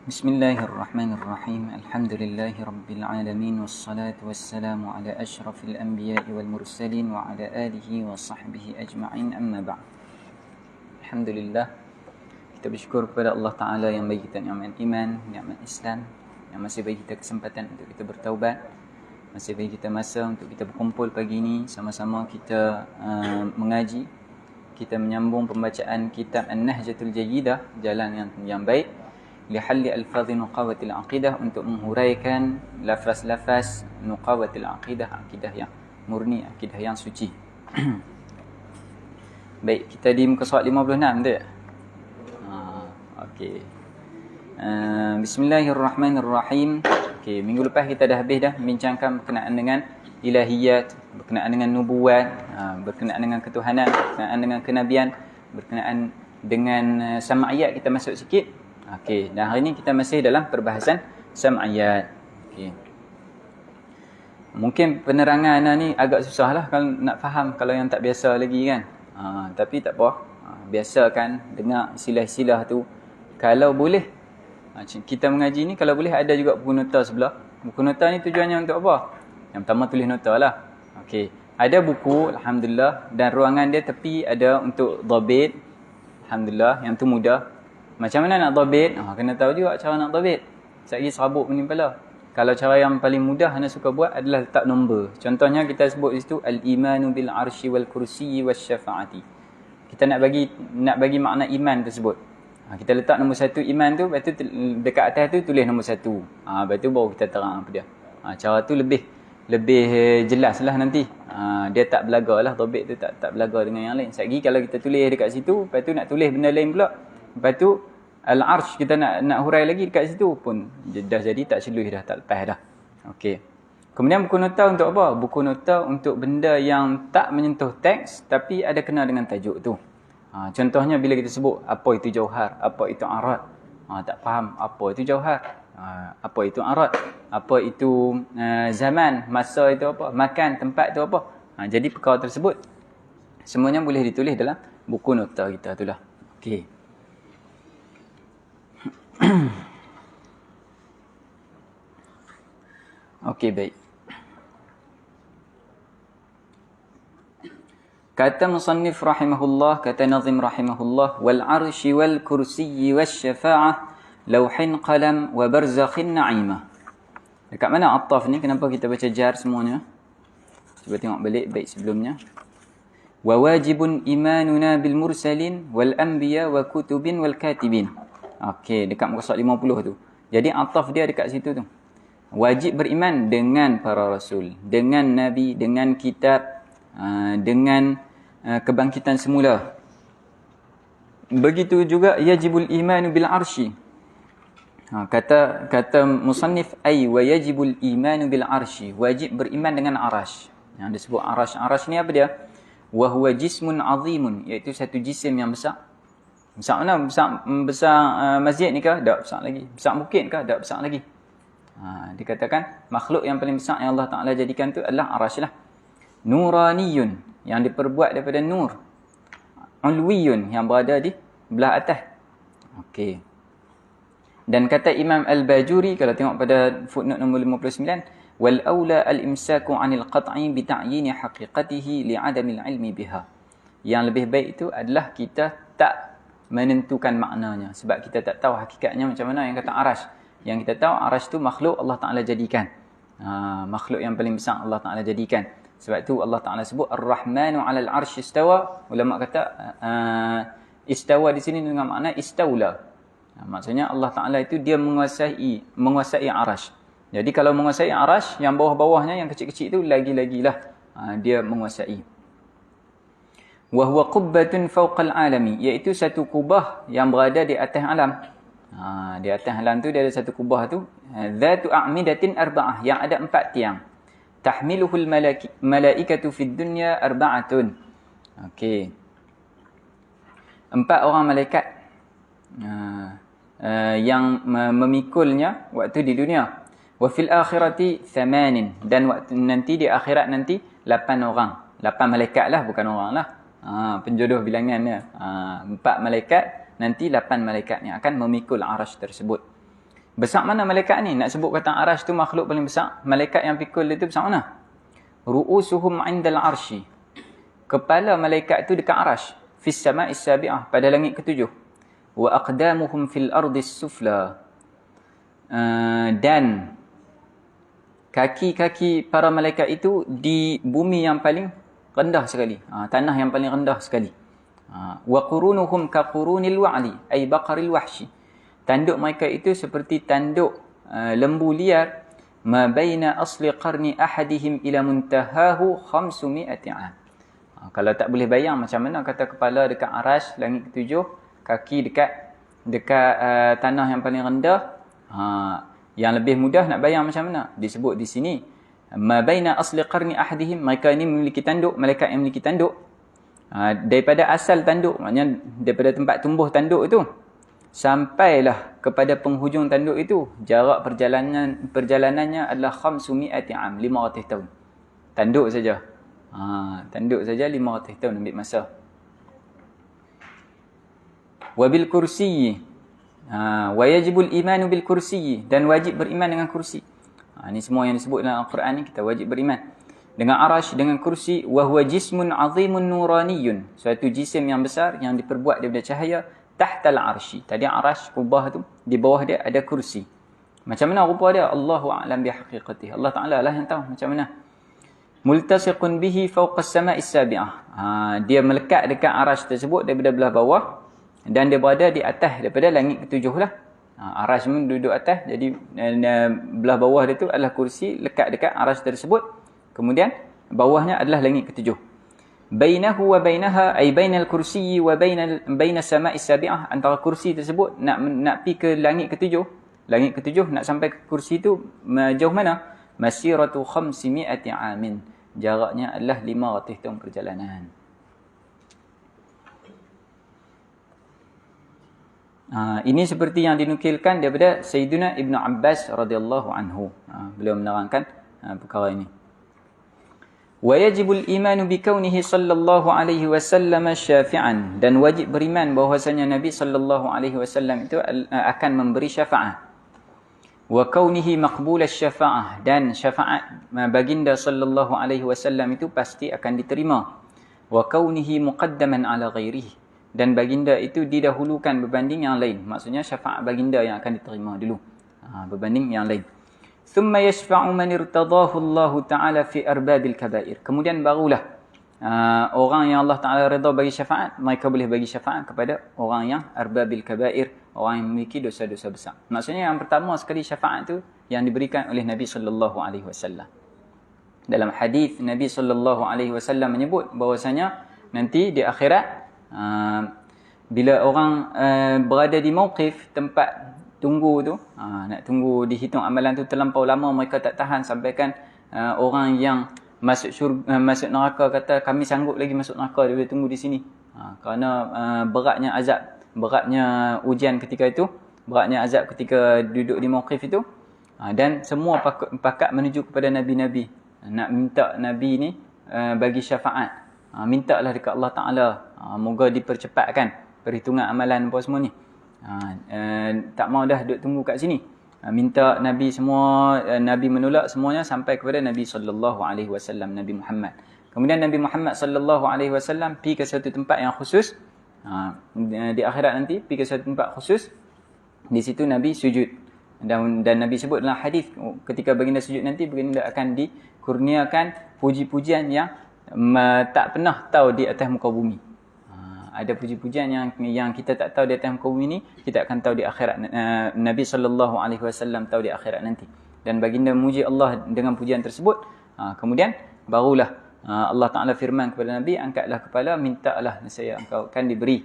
Bismillahirrahmanirrahim. Alhamdulillahirabbil alamin wassalatu wassalamu ala asyrafil anbiya'i wal mursalin wa ala alihi wa sahbihi ajma'in, amma ba'd. Alhamdulillah, kita bersyukur kepada Allah Taala yang bagi kita nikmat iman, nikmat Islam, yang masih bagi kita kesempatan untuk kita bertaubat, masih bagi kita masa untuk kita berkumpul pagi ini sama-sama kita mengaji, kita menyambung pembacaan kitab An-Nahjatul Jayyidah, jalan yang baik, lihalli alfadhi nuqawatil aqidah, untuk menghuraikan lafaz-lafaz nuqawatil aqidah, akidah yang murni, akidah yang suci. Baik, kita di muka surat 56 tu ya? Okey. Bismillahirrahmanirrahim. Okey, minggu lepas kita dah habis dah membincangkan berkenaan dengan ilahiyat, berkenaan dengan nubuat, berkenaan dengan ketuhanan, berkenaan dengan kenabian, berkenaan dengan sam'iyat, kita masuk sikit. Okey, dan hari ini kita masih dalam perbahasan sam'iyat. Okey. Mungkin penerangan ni agak susah lah kalau nak faham, kalau yang tak biasa lagi kan. Tapi tak apa. Biasakan dengar istilah-istilah tu. Kalau boleh, kita mengaji ni kalau boleh ada juga buku nota sebelah. Buku nota ni tujuannya untuk apa? Yang pertama tulis nota lah. Okey. Ada buku, alhamdulillah, dan ruangan dia tepi ada untuk dhabit. Alhamdulillah, yang tu mudah. Macam mana nak dhabit? Kena tahu juga cara nak dhabit. Sekali serabut pening kepala. Kalau cara yang paling mudah anda suka buat adalah letak nombor. Contohnya kita sebut di situ al-imanu bil arsy wal kursiyyi wasy-syafa'ati. Kita nak bagi makna iman tersebut. Kita letak nombor 1 iman tu, lepas tu dekat atas tu tulis nombor 1. Lepas tu baru kita terang apa dia. Cara tu lebih jelas lah nanti. Dia tak belagar lah, dhabit tu tak belagar dengan yang lain. Sekali kalau kita tulis dekat situ, lepas tu nak tulis benda lain pula. Lepas tu al-arsh kita nak hurai lagi dekat situ pun dah jadi tak celui dah, tak lepas dah. Okey. Kemudian buku nota untuk apa? Buku nota untuk benda yang tak menyentuh teks tapi ada kena dengan tajuk tu. Contohnya bila kita sebut apa itu jauhar, apa itu arad. Tak faham apa itu jauhar, apa itu arad, apa itu zaman, masa itu apa, makan, tempat itu apa. Jadi perkara tersebut semuanya boleh ditulis dalam buku nota kita itulah. Okey. Okey, baik. Kata musannif rahimahullah, kata nazim rahimahullah, wal arsy wal kursiyyi wasyafa'ah lauhin qalam wa barzakhin na'imah. Dekat mana ataf ni? Kenapa kita baca jar semuanya? Cuba tengok balik bait sebelumnya. Wa wajibun imanuna bil mursalin wal anbiya wa kutubin wal katibin. Okey, dekat muka surat 50 tu. Jadi ataf dia dekat situ tu. Wajib beriman dengan para rasul, dengan nabi, dengan kitab, dengan kebangkitan semula. Begitu juga yajibul imanu bil arsy. Kata musannif ay wa yajibul imanu bil arsy, wajib beriman dengan arasy. Yang disebut arasy. Arasy ni apa dia? Wa huwa jismun azimun, iaitu satu jisim yang besar. Besar mana? Besar masjid ni kah? Tak besar lagi. Besar bukit kah? Tak besar lagi. Dikatakan makhluk yang paling besar yang Allah Ta'ala jadikan tu adalah arasy lah. Nuraniyun, yang diperbuat daripada nur. Ulwiyun, yang berada di belah atas. Okey. Dan kata Imam Al-Bajuri, kalau tengok pada footnote nombor 59, wal aula al-imsaku 'anil qat'i bi ta'yin haqiqatihi li 'adamil 'ilmi biha. Yang lebih baik itu adalah kita tak menentukan maknanya, sebab kita tak tahu hakikatnya macam mana yang kata arash. Yang kita tahu arash tu makhluk Allah Ta'ala jadikan. Makhluk yang paling besar Allah Ta'ala jadikan. Sebab tu Allah Ta'ala sebut Ar-Rahmanu 'alal 'arsy istawa. Ulama kata istawa di sini dengan makna istaula. Maksudnya Allah Ta'ala itu dia menguasai arash. Jadi kalau menguasai arash, yang bawah-bawahnya yang kecil-kecil itu lagi-lagilah dia menguasai. Wa huwa qubbatun fawqal alami, iaitu satu kubah yang berada di atas alam. Di atas alam tu dia ada satu kubah tu, dzatu a'midatin arba'ah, yang ada 4 tiang. Tahmiluhul malaikatu fid dunya arba'atun. Okey. 4 orang malaikat yang memikulnya waktu di dunia. Wa fil akhirati 8, dan waktu nanti di akhirat nanti 8 orang. 8 malaikat lah, bukan orang lah. Penjodoh bilangannya. 4 malaikat, nanti 8 malaikat yang akan memikul arasy tersebut. Besar mana malaikat ni? Nak sebut kata arash tu makhluk paling besar. Malaikat yang pikul dia tu besar mana? Ru'usuhum 'indal arsy. Kepala malaikat tu dekat arash. Fis sama'is sabi'ah, pada langit ketujuh. Wa aqdamuhum fil ardis sufla. Dan kaki-kaki para malaikat itu di bumi yang paling rendah sekali. Tanah yang paling rendah sekali. Wa qurunuhum ka qurunil wa'li, ay baqaril wahshi. Tanduk mereka itu seperti tanduk lembu liar. Ma baina asli qarni ahadihim ila muntahahu 500 'am. Kalau tak boleh bayang macam mana kata kepala dekat arash langit ketujuh, kaki dekat tanah yang paling rendah. Yang lebih mudah nak bayang macam mana? Disebut di sini ma baina asli qarni ahadihim, mereka ini memiliki tanduk, malaikat yang memiliki tanduk. Daripada asal tanduk, maknanya daripada tempat tumbuh tanduk itu sampailah kepada penghujung tanduk itu, jarak perjalanannya adalah 500 'am, 500 tahun. Tanduk saja. Tanduk saja 500 tahun ambil masa. Wabil kursiyyi, wa yajibul imanu bil kursiyyi, dan wajib beriman dengan kursi. Ini semua yang disebut dalam Al-Quran ni kita wajib beriman. Dengan arash, dengan kursi. Wa huwa jismun 'azimun nuraniyun, suatu jisim yang besar yang diperbuat daripada cahaya. Tahtal arsy, tadi arash kubah tu, di bawah dia ada kursi. Macam mana rupa dia? Allahu a'lam bihaqiqatih, Allah Ta'ala lah yang tahu macam mana. Multasiqun bihi fawqa as-sama'is sabi'ah, dia melekat dekat arash tersebut daripada belah bawah, dan dia berada di atas daripada langit ketujuh lah. Arash pun duduk atas, jadi belah bawah dia tu adalah kursi, lekat dekat arash tersebut. Kemudian bawahnya adalah langit ketujuh. Bainahu wa bainaha, ay bainal kursiyyi wa bainas sama'is sabi'ah, antara kursi tersebut nak pi ke langit ketujuh. Langit ketujuh nak sampai ke kursi tu jauh mana? Masiratu 500 'amin. Jaraknya adalah 500 tahun perjalanan. Ini seperti yang dinukilkan daripada Sayyidina Ibn Abbas radhiyallahu anhu. Beliau menerangkan perkara ini. Wa yajibul imanu bi kaunihi sallallahu alaihi wasallam syafi'an, dan wajib beriman bahwasanya Nabi sallallahu alaihi wasallam itu akan memberi syafaat. Wa kaunihi maqbul asy-syafa'ah, dan syafaat baginda sallallahu alaihi wasallam itu pasti akan diterima. Wa kaunihi muqaddaman ala ghairihi, dan baginda itu didahulukan berbanding yang lain. Maksudnya syafaat baginda yang akan diterima dulu berbanding yang lain. Thumma yashfa'u man irtadahu Allah Ta'ala fi arbabil kabair. Kemudian barulah orang yang Allah Ta'ala redha bagi syafaat, mereka boleh bagi syafaat kepada orang yang arbabil kabair, orang yang memiliki dosa-dosa besar. Maksudnya yang pertama sekali syafaat tu yang diberikan oleh Nabi sallallahu alaihi wasallam. Dalam hadis Nabi sallallahu alaihi wasallam menyebut bahwasanya nanti di akhirat bila orang berada di mauqif, tempat tunggu tu, nak tunggu dihitung amalan tu terlampau lama, mereka tak tahan sampaikan orang yang masuk neraka kata kami sanggup lagi masuk neraka, dia boleh tunggu di sini. Kerana beratnya azab, beratnya ujian ketika itu, beratnya azab ketika duduk di mauqif itu. Dan semua pakat menuju kepada nabi-nabi, nak minta nabi ni bagi syafaat. Mintalah dekat Allah Ta'ala, moga dipercepatkan perhitungan amalan apa semua ni. Tak mau dah duduk tunggu kat sini. Minta Nabi semua, Nabi menolak semuanya sampai kepada Nabi sallallahu alaihi wasallam, Nabi Muhammad. Kemudian Nabi Muhammad sallallahu alaihi wasallam pergi ke satu tempat yang khusus. Di akhirat nanti pergi ke satu tempat khusus. Di situ Nabi sujud. Dan Nabi sebut dalam hadis, ketika baginda sujud nanti, baginda akan dikurniakan puji-pujian yang tak pernah tahu di atas muka bumi. Ada puji-pujian yang kita tak tahu di atas muka bumi ni, kita akan tahu di akhirat. Nabi sallallahu alaihi wasallam tahu di akhirat nanti. Dan baginda memuji Allah dengan pujian tersebut. Kemudian barulah Allah Ta'ala firman kepada Nabi, angkatlah kepala, mintalah nescaya engkau akan diberi.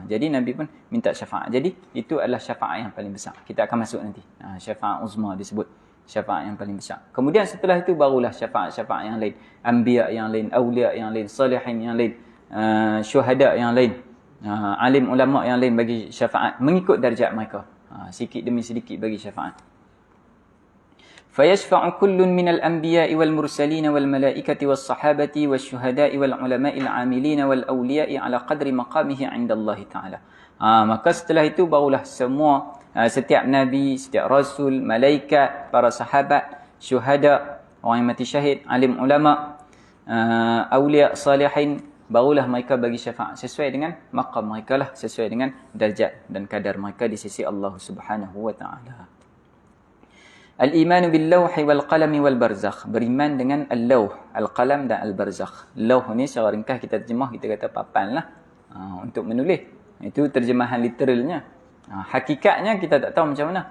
Jadi Nabi pun minta syafaat. Jadi itu adalah syafaat yang paling besar. Kita akan masuk nanti. Syafaat uzma disebut. Syafaat yang paling besar. Kemudian setelah itu barulah syafaat-syafaat yang lain. Anbiya yang lain, awliya yang lain, salihin yang lain, syuhada yang lain, alim ulama yang lain bagi syafaat mengikut darjat mereka, sikit demi sedikit bagi syafaat. Fayashfa'u kullun minal anbiya'i wal mursalin wal malaikati was sahabati was syuhada'i wal ulama'il 'amilin wal awliya'i ala qadri maqamihi 'inda Allah Ta'ala. Maka setelah itu barulah semua setiap nabi, setiap rasul, malaikat, para sahabat, syuhada, orang yang mati syahid, alim ulama, awliya salihin, barulah mereka bagi syafaat sesuai dengan maqam mereka lah, sesuai dengan darjat dan kadar mereka di sisi Allah Subhanahu wa taala. Al-iman bil lawh wal qalam wal barzakh, beriman dengan al-lawh, al-qalam dan al-barzakh. Lawh ni secara ringkas kita terjemah, kita kata papan lah, untuk menulis. Itu terjemahan literalnya. Hakikatnya kita tak tahu macam mana.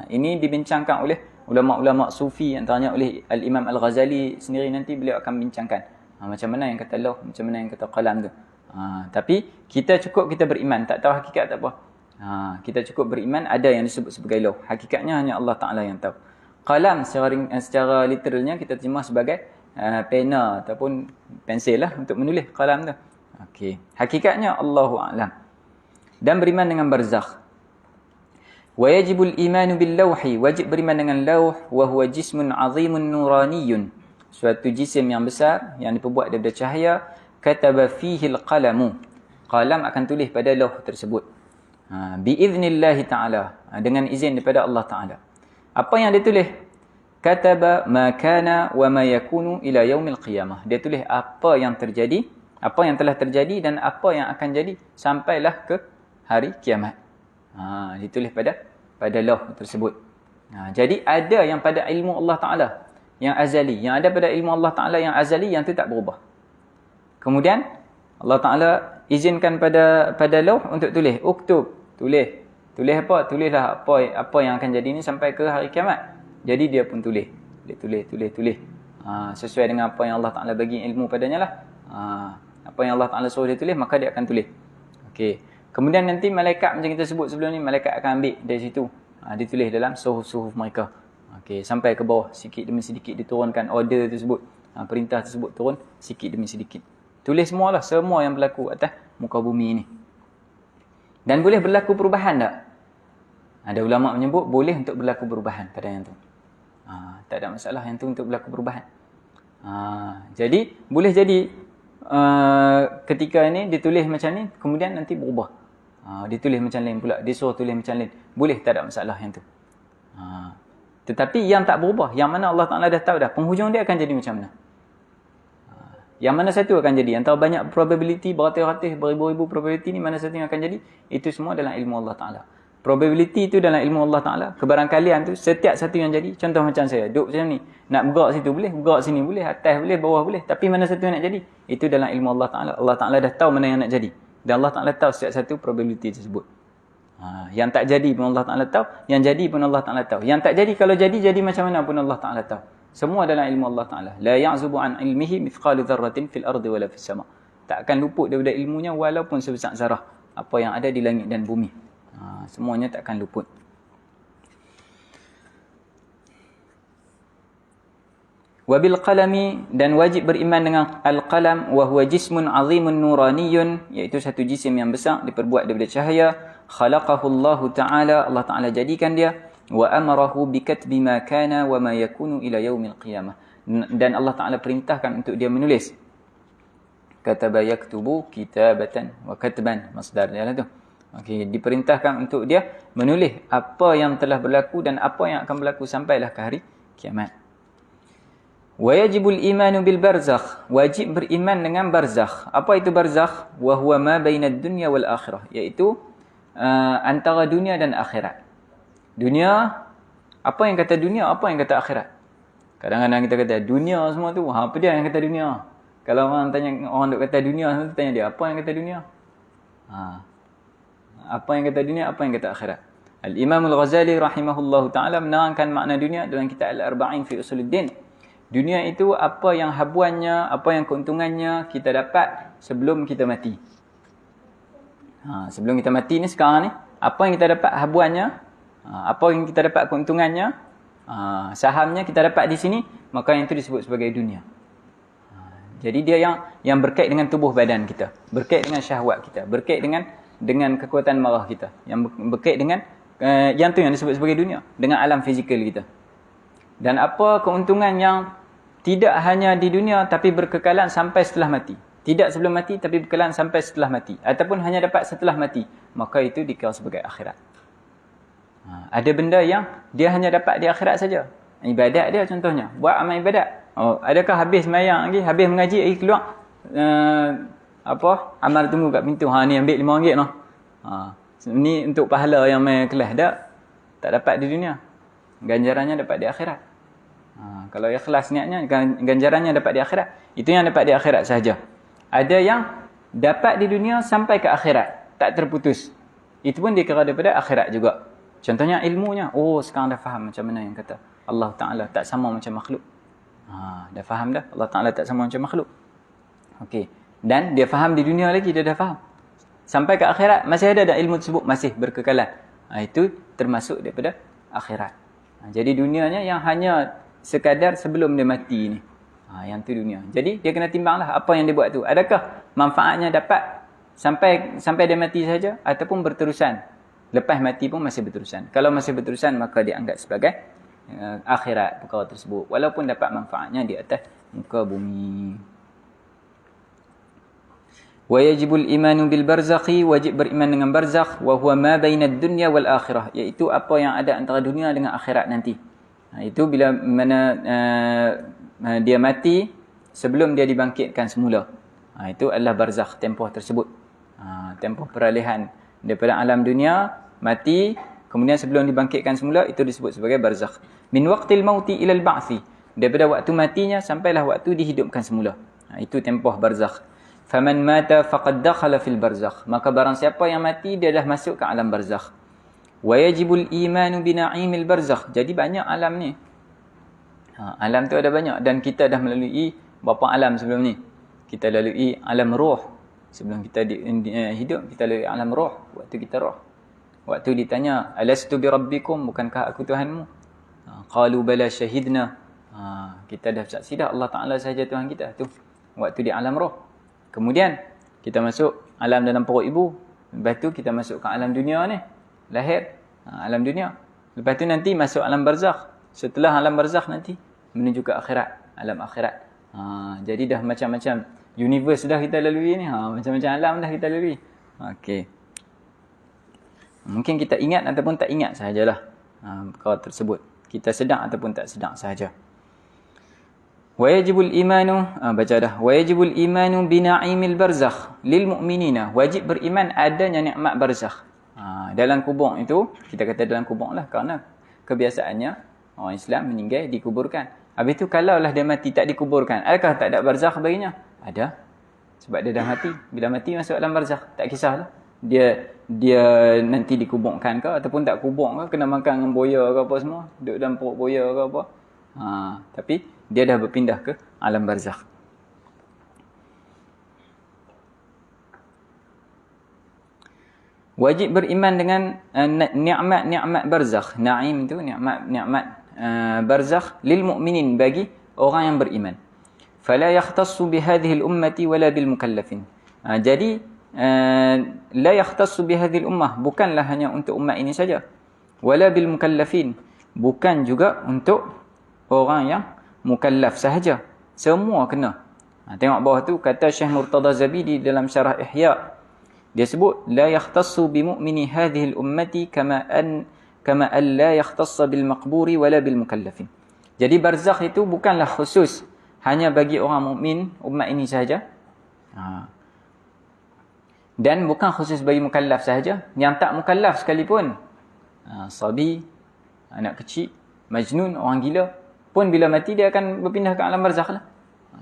Ini dibincangkan oleh ulama-ulama sufi, antaranya oleh Al-Imam Al-Ghazali sendiri, nanti beliau akan bincangkan macam mana yang kata lawh, macam mana yang kata qalam tu. Tapi kita cukup kita beriman, tak tahu hakikat tak apa. Kita cukup beriman ada yang disebut sebagai lawh. Hakikatnya hanya Allah Ta'ala yang tahu. Qalam secara literalnya kita terjemah sebagai pena ataupun pensil lah untuk menulis qalam tu. Okey. Hakikatnya Allahu a'lam. Dan beriman dengan barzakh. Wa yajibul imanu bil lawhi, wajib beriman dengan lawh, wa huwa jismun 'azimun nuraniyun, suatu jisim yang besar yang diperbuat daripada cahaya. Kataba fihi al-qalamu, qalam akan tulis pada lawh tersebut. Biiznillahi ta'ala, dengan izin daripada Allah Ta'ala. Apa yang dia tulis? Kataba ma kana wa ma yakunu ila yaumil qiyamah. Dia tulis apa yang terjadi, apa yang telah terjadi dan apa yang akan jadi sampailah ke hari kiamat. Ditulis pada lawh tersebut. Jadi ada yang pada ilmu Allah Ta'ala yang azali, yang ada pada ilmu Allah Ta'ala yang azali, yang tu tak berubah. Kemudian Allah Ta'ala izinkan pada lawh untuk tulis, uktub, tulis apa? Tulislah apa yang akan jadi ni sampai ke hari kiamat. Jadi dia pun tulis. Dia tulis. Sesuai dengan apa yang Allah Ta'ala bagi ilmu padanya lah. Apa yang Allah Ta'ala suruh dia tulis, maka dia akan tulis. Okey. Kemudian nanti malaikat, macam kita sebut sebelum ni, malaikat akan ambil dari situ. Ditulis dalam suhuf mereka. Okey, sampai ke bawah, sikit demi sedikit diturunkan order tersebut. Perintah tersebut turun sikit demi sedikit. Tulis semualah, semua yang berlaku atas muka bumi ini. Dan boleh berlaku perubahan tak? Ada ulama menyebut boleh untuk berlaku perubahan pada yang tu. Tak ada masalah yang tu untuk berlaku perubahan. Jadi boleh jadi ketika ini ditulis macam ni, kemudian nanti berubah. Ditulis macam lain pula, disuruh tulis macam lain. Boleh, tak ada masalah yang tu. Tetapi yang tak berubah, yang mana Allah Ta'ala dah tahu dah penghujung dia akan jadi macam mana. Yang mana satu akan jadi, antara banyak probability, beratus-ratus, beribu-ribu probability ni, mana satu yang akan jadi, itu semua dalam ilmu Allah Ta'ala. Probability itu dalam ilmu Allah Ta'ala. Kebarangkalian tu setiap satu yang jadi. Contoh macam saya duduk macam ni, nak bergerak situ boleh, bergerak sini boleh, atas boleh, bawah boleh, tapi mana satu yang nak jadi, itu dalam ilmu Allah Ta'ala. Allah Ta'ala dah tahu mana yang nak jadi, dan Allah Ta'ala tahu setiap satu probability tersebut. Yang tak jadi pun Allah Ta'ala tahu, yang jadi pun Allah Ta'ala tahu. Yang tak jadi, kalau jadi macam mana pun Allah Ta'ala tahu. Semua dalam ilmu Allah Ta'ala. La ya'zubu an ilmihi mithqalu dzarratin fil ardi wala fis sama. Tak akan luput daripada ilmunya walaupun sebesar zarah apa yang ada di langit dan bumi. Semuanya tak akan luput. Wabil qalami, dan wajib beriman dengan al-qalam, wa huwa jismun 'azimun nuraniyun, iaitu satu jisim yang besar diperbuat daripada cahaya. Khalaqahu Allah Ta'ala, Allah Ta'ala jadikan dia, wa amarahu bikatbi ma kana wa ma yakunu ila yaumil qiyamah, dan Allah Ta'ala perintahkan untuk dia menulis. Kataba yaktubu kitabatan wa katban, masdar dia lah tu. Okey, diperintahkan untuk dia menulis apa yang telah berlaku dan apa yang akan berlaku sampailah ke hari kiamat. Wa yajibul imanu bil barzakh, wajib beriman dengan barzakh. Apa itu barzakh? Wa huwa ma bainad dunya wal akhirah, iaitu antara dunia dan akhirat. Dunia, apa yang kata dunia, apa yang kata akhirat. Kadang-kadang kita kata dunia semua tu, apa dia yang kata dunia? Kalau orang tanya, orang duk kata dunia semua tu, tanya dia, apa yang kata dunia? Apa yang kata dunia, apa yang kata akhirat. Al-Imam Al-Ghazali rahimahullahu ta'ala menerangkan makna dunia dalam kitab Al-Arba'in fi Usuluddin. Dunia itu apa yang habuannya, apa yang keuntungannya kita dapat sebelum kita mati. Sebelum kita mati ni, sekarang ni, apa yang kita dapat habuannya, apa yang kita dapat keuntungannya, sahamnya kita dapat di sini, maka yang itu disebut sebagai dunia. Jadi dia yang berkait dengan tubuh badan kita, berkait dengan syahwat kita, berkait dengan kekuatan marah kita, yang berkait dengan yang tu yang disebut sebagai dunia, dengan alam fizikal kita. Dan apa keuntungan yang tidak hanya di dunia tapi berkekalan sampai setelah mati. Tidak sebelum mati tapi berkekalan sampai setelah mati, ataupun hanya dapat setelah mati, maka itu dikira sebagai akhirat. Ada benda yang dia hanya dapat di akhirat saja. Ibadat dia contohnya. Buat amal ibadat. Adakah habis semayang lagi, habis mengaji lagi keluar amal tunggu kat pintu. Ni ambil RM5 noh. Ni untuk pahala yang main kelas tak dapat di dunia. Ganjarannya dapat di akhirat. Kalau ikhlas niatnya, ganjarannya dapat di akhirat. Itu yang dapat di akhirat sahaja. Ada yang dapat di dunia sampai ke akhirat, tak terputus. Itu pun dikira daripada akhirat juga. Contohnya ilmunya. Sekarang dah faham macam mana yang kata Allah Ta'ala tak sama macam makhluk. Dah faham dah. Allah Ta'ala tak sama macam makhluk. Okey. Dan dia faham di dunia lagi, dia dah faham. Sampai ke akhirat, masih ada ilmu tersebut, masih berkekalan. Itu termasuk daripada akhirat. Jadi dunianya yang hanya sekadar sebelum dia mati ni. Yang tu dunia. Jadi dia kena timbanglah apa yang dia buat tu. Adakah manfaatnya dapat sampai dia mati saja ataupun berterusan. Lepas mati pun masih berterusan. Kalau masih berterusan maka dianggap sebagai akhirat perkara tersebut. Walaupun dapat manfaatnya di atas muka bumi. Wa yajibul imanu bil barzakhi, wajib beriman dengan barzakh, wa huwa ma bainad dunya wal akhirah, iaitu apa yang ada antara dunia dengan akhirat nanti. Itu bila mana dia mati sebelum dia dibangkitkan semula. Itu adalah barzakh, tempoh tersebut. Tempoh peralihan daripada alam dunia, mati, kemudian sebelum dibangkitkan semula, itu disebut sebagai barzakh. Min waqtil mauti ilal ba'thi, daripada waktu matinya sampailah waktu dihidupkan semula. Itu tempoh barzakh. Faman mata faqad dakhala fil barzakh, maka barang siapa yang mati dia dah masuk ke alam barzakh. Wa yajibul imanu bi na'imil barzakh. Jadi banyak alam ni. Alam tu ada banyak dan kita dah melalui berapa alam sebelum ni. Kita lalui alam roh. Sebelum kita hidup, kita lalui alam roh. Waktu kita roh. Waktu ditanya, alastu bi rabbikum, bukankah aku Tuhanmu? Qalu bala syahidna. Kita dah saksi dah Allah Ta'ala sahaja Tuhan kita. Tu waktu di alam roh. Kemudian kita masuk alam dalam perut ibu. Lepas tu kita masuk ke alam dunia ni. Lahir. Alam dunia. Lepas tu nanti masuk alam barzakh. Setelah alam barzakh nanti menuju ke akhirat. Alam akhirat. Jadi dah macam-macam universe dah kita lalui ni. Macam-macam alam dah kita lalui. Okey. Mungkin kita ingat ataupun tak ingat sahajalah perkara tersebut. Kita sedang ataupun tak sedang sahaja. Wa yajibul imanu, baca dah. Wa yajibul imanu bi na'imil barzakh lil mu'minina. Wajib beriman adanya nikmat barzakh. Dalam kubur itu, kita kata dalam kubur lah kerana kebiasaannya orang Islam meninggal dikuburkan. Habis tu kalaulah dia mati tak dikuburkan, adakah tak ada barzakh baginya? Ada. Sebab dia dah mati. Bila mati masuk alam barzakh, tak kisahlah. Dia nanti dikuburkan ke ataupun tak kubur ke, kena makan dengan boya ke apa semua, duduk dalam perut boya ke apa. Tapi dia dah berpindah ke alam barzakh. Wajib beriman dengan nikmat-nikmat barzakh. Naim tu nikmat barzakh lil mu'minin, bagi orang yang beriman. Fala yakhtassu bi hadhihi al-ummati wala bil mukallafin. Jadi la yakhtassu bi hadhihi al-ummah, bukanlah hanya untuk umat ini saja. Wala bil mukallafin, bukan juga untuk orang yang mukallaf sahaja. Semua kena. Tengok bawah tu kata Syekh Murtada Zabidi dalam syarah Ihya. Dia sebut la yakhtassu bi mu'mini hadhihi al-ummati kama an la yakhtassa bil maqburi wala bil mukallafin. Jadi barzakh itu bukanlah khusus hanya bagi orang mukmin umat ini sahaja. Dan bukan khusus bagi mukallaf sahaja, yang tak mukallaf sekalipun. Sabi, anak kecil, majnun, orang gila pun bila mati dia akan berpindah ke alam barzakh lah.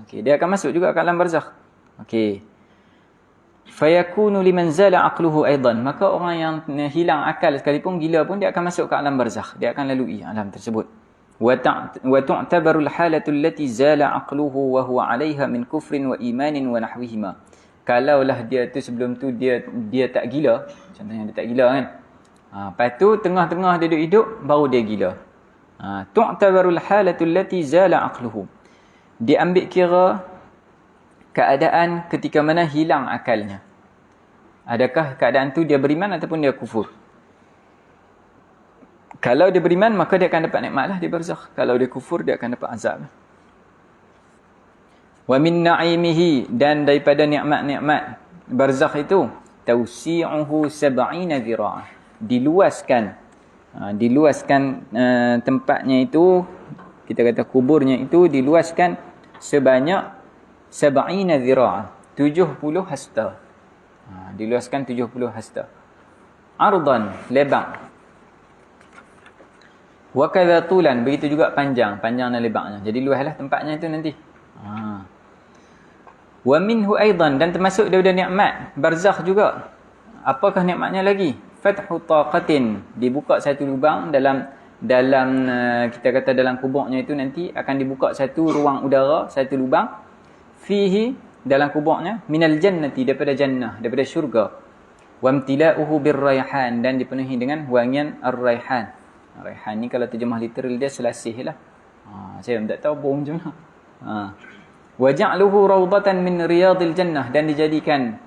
Okey, dia akan masuk juga ke alam barzakh. Okey. Fayakunu liman zala aqluhu aidan, maka orang yang hilang akal sekalipun, gila pun, dia akan masuk ke alam barzakh, dia akan lalui alam tersebut. Wa tu'tabaru al-halatu allati zala aqluhu wa huwa 'alayha min kufrin wa imanin wa nahwihima. Kalaulah dia tu sebelum tu dia tak gila, contohnya dia tak gila kan. Lepas tu tengah-tengah dia hidup baru dia gila. Tu'tabaru al-halatu allati zala aqluhu. Diambil kira keadaan ketika mana hilang akalnya. Adakah keadaan tu dia beriman ataupun dia kufur? Kalau dia beriman maka dia akan dapat nikmatlah di barzakh. Kalau dia kufur dia akan dapat azab. Wa min na'imihi, dan daripada nikmat-nikmat barzakh itu tawsi'uhu 70 dhira'ah, diluaskan Diluaskan tempatnya itu, kita kata kuburnya itu diluaskan sebanyak 70 zira'ah, 70 hasta. Diluaskan 70 hasta. Ardan, lebar. Wa kadza tulan, begitu juga panjang dan lebarnya. Jadi luaslah tempatnya itu nanti. Wa minhu aidan, dan termasuk daripada nikmat barzakh juga. Apakah nikmatnya lagi? Fathu taqatin, dibuka satu lubang dalam kita kata dalam kuburnya itu nanti akan dibuka satu ruang udara, satu lubang fihi, dalam kuburnya, minal jannati, daripada jannah, daripada syurga. Wa imtila'uhu birraihan, dan dipenuhi dengan wangian ar-raihan. Raihan ni kalau terjemah literal dia selasih lah. Saya tak tahu bom macam mana. Wa ja'luhu rawdatan min riyadil jannah, dan dijadikan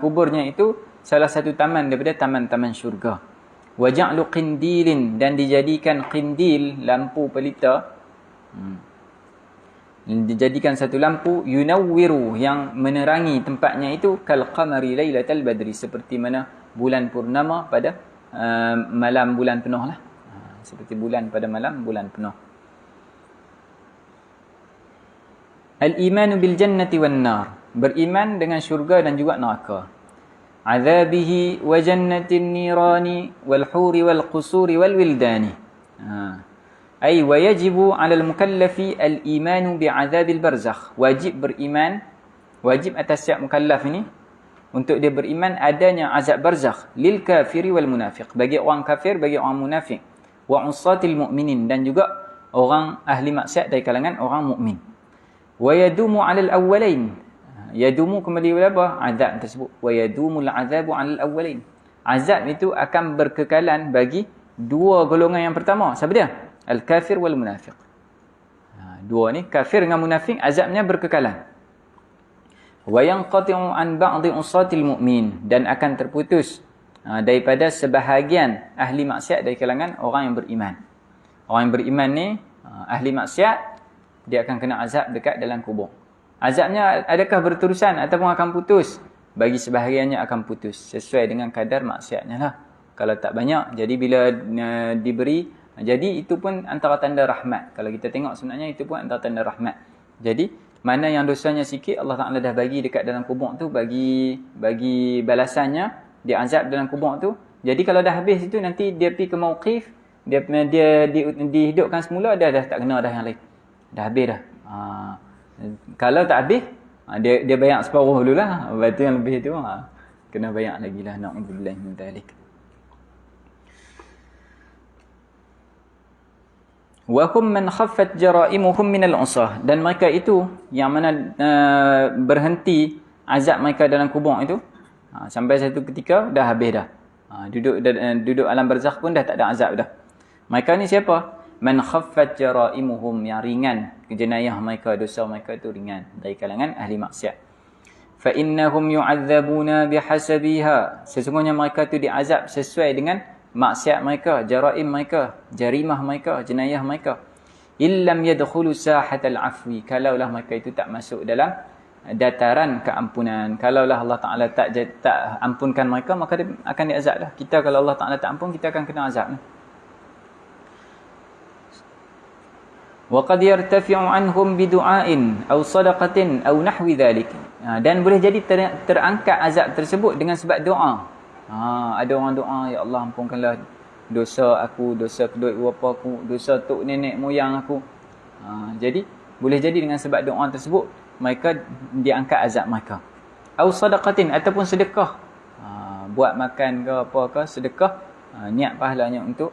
kuburnya itu salah satu taman daripada taman-taman syurga. Wa ja'lu qindilin, dan dijadikan qindil, lampu pelita. Dijadikan satu lampu yunawwiru, yang menerangi tempatnya itu, kal qamari lailatal badri, seperti mana bulan purnama pada malam bulan penuh lah. Seperti bulan pada malam bulan penuh. Al-imanu bil jannati wan nar, beriman dengan syurga dan juga neraka. Azabihi wa jannatin nirani wal huri wal qusuri wal wildani. Ay wa yajibu 'ala al-mukallafi al-imanu bi'adzabil barzakh. Wajib beriman, wajib atas setiap mukallaf ini untuk dia beriman adanya azab barzakh lil kafiri wal munafiq, bagi orang kafir, bagi orang munafik, wa usatil mu'minin, dan juga orang ahli maksiat dari kalangan orang mukmin. Wa yadumu 'alal awwalain, yadumu kembali kepada apa? Azab tersebut. Wa yadumul azabu 'alal awwalain, azab itu akan berkekalan bagi dua golongan yang pertama. Siapa dia? Al kafir wal munafiq. Dua ni, kafir dengan munafik, azabnya berkekalan. Wa yanqati'u an ba'dhi usatil mu'min, dan akan terputus daripada sebahagian ahli maksiat dari kalangan orang yang beriman. Orang yang beriman ni, ahli maksiat, dia akan kena azab dekat dalam kubur. Azabnya adakah berterusan ataupun akan putus? Bagi sebahagiannya akan putus sesuai dengan kadar maksiatnya lah. Kalau tak banyak, jadi bila diberi, jadi itu pun antara tanda rahmat. Kalau kita tengok sebenarnya itu pun antara tanda rahmat. Jadi mana yang dosanya sikit, Allah Ta'ala dah bagi dekat dalam kubur tu, bagi balasannya, dia azab dalam kubur tu. Jadi kalau dah habis itu, nanti dia pergi ke mauqif, dia dihidupkan semula, dah tak kena dah yang lain. Dah habis dah. Kalau tak habis, dia bayar separuh dulu lah. Lepas tu yang lebih tu, kena bayar lagi lah. Na'udzubillah min dzalik. Wa hum man khaffat jaraimuhum minal usah, dan mereka itu yang mana berhenti azab mereka dalam kubur itu, sampai satu ketika dah habis dah. Duduk alam barzakh pun dah tak ada azab dah. Mereka ni siapa? Man khaffat jaraimuhum, yang ringan jenayah mereka, dosa mereka itu ringan, dari kalangan ahli maksiat. Fa innahum yu'adzabuna bihasabiha, sesungguhnya mereka itu diazab sesuai dengan maksiat mereka, jaraim mereka, jarimah mereka, jenayah mereka. Illam yadkhulu sahatal afwi, kalaulah mereka itu tak masuk dalam dataran keampunan. Kalaulah Allah Ta'ala tak ampunkan mereka, maka dia akan diazab lah. Kita kalau Allah Ta'ala tak ampun, kita akan kena azab lah. Wa qad yartafi'u anhum bidu'ain aw sadaqatin aw nahwi dhalik. Dan boleh jadi terangkat azab tersebut dengan sebab doa. Ada orang doa, ya Allah ampunkanlah dosa aku, dosa kedua ibu bapa aku, dosa tok nenek moyang aku. Jadi boleh jadi dengan sebab doa tersebut mereka diangkat azab mereka. Au sadaqatin, ataupun sedekah. Buat makan ke apa ke, sedekah, niat pahalanya untuk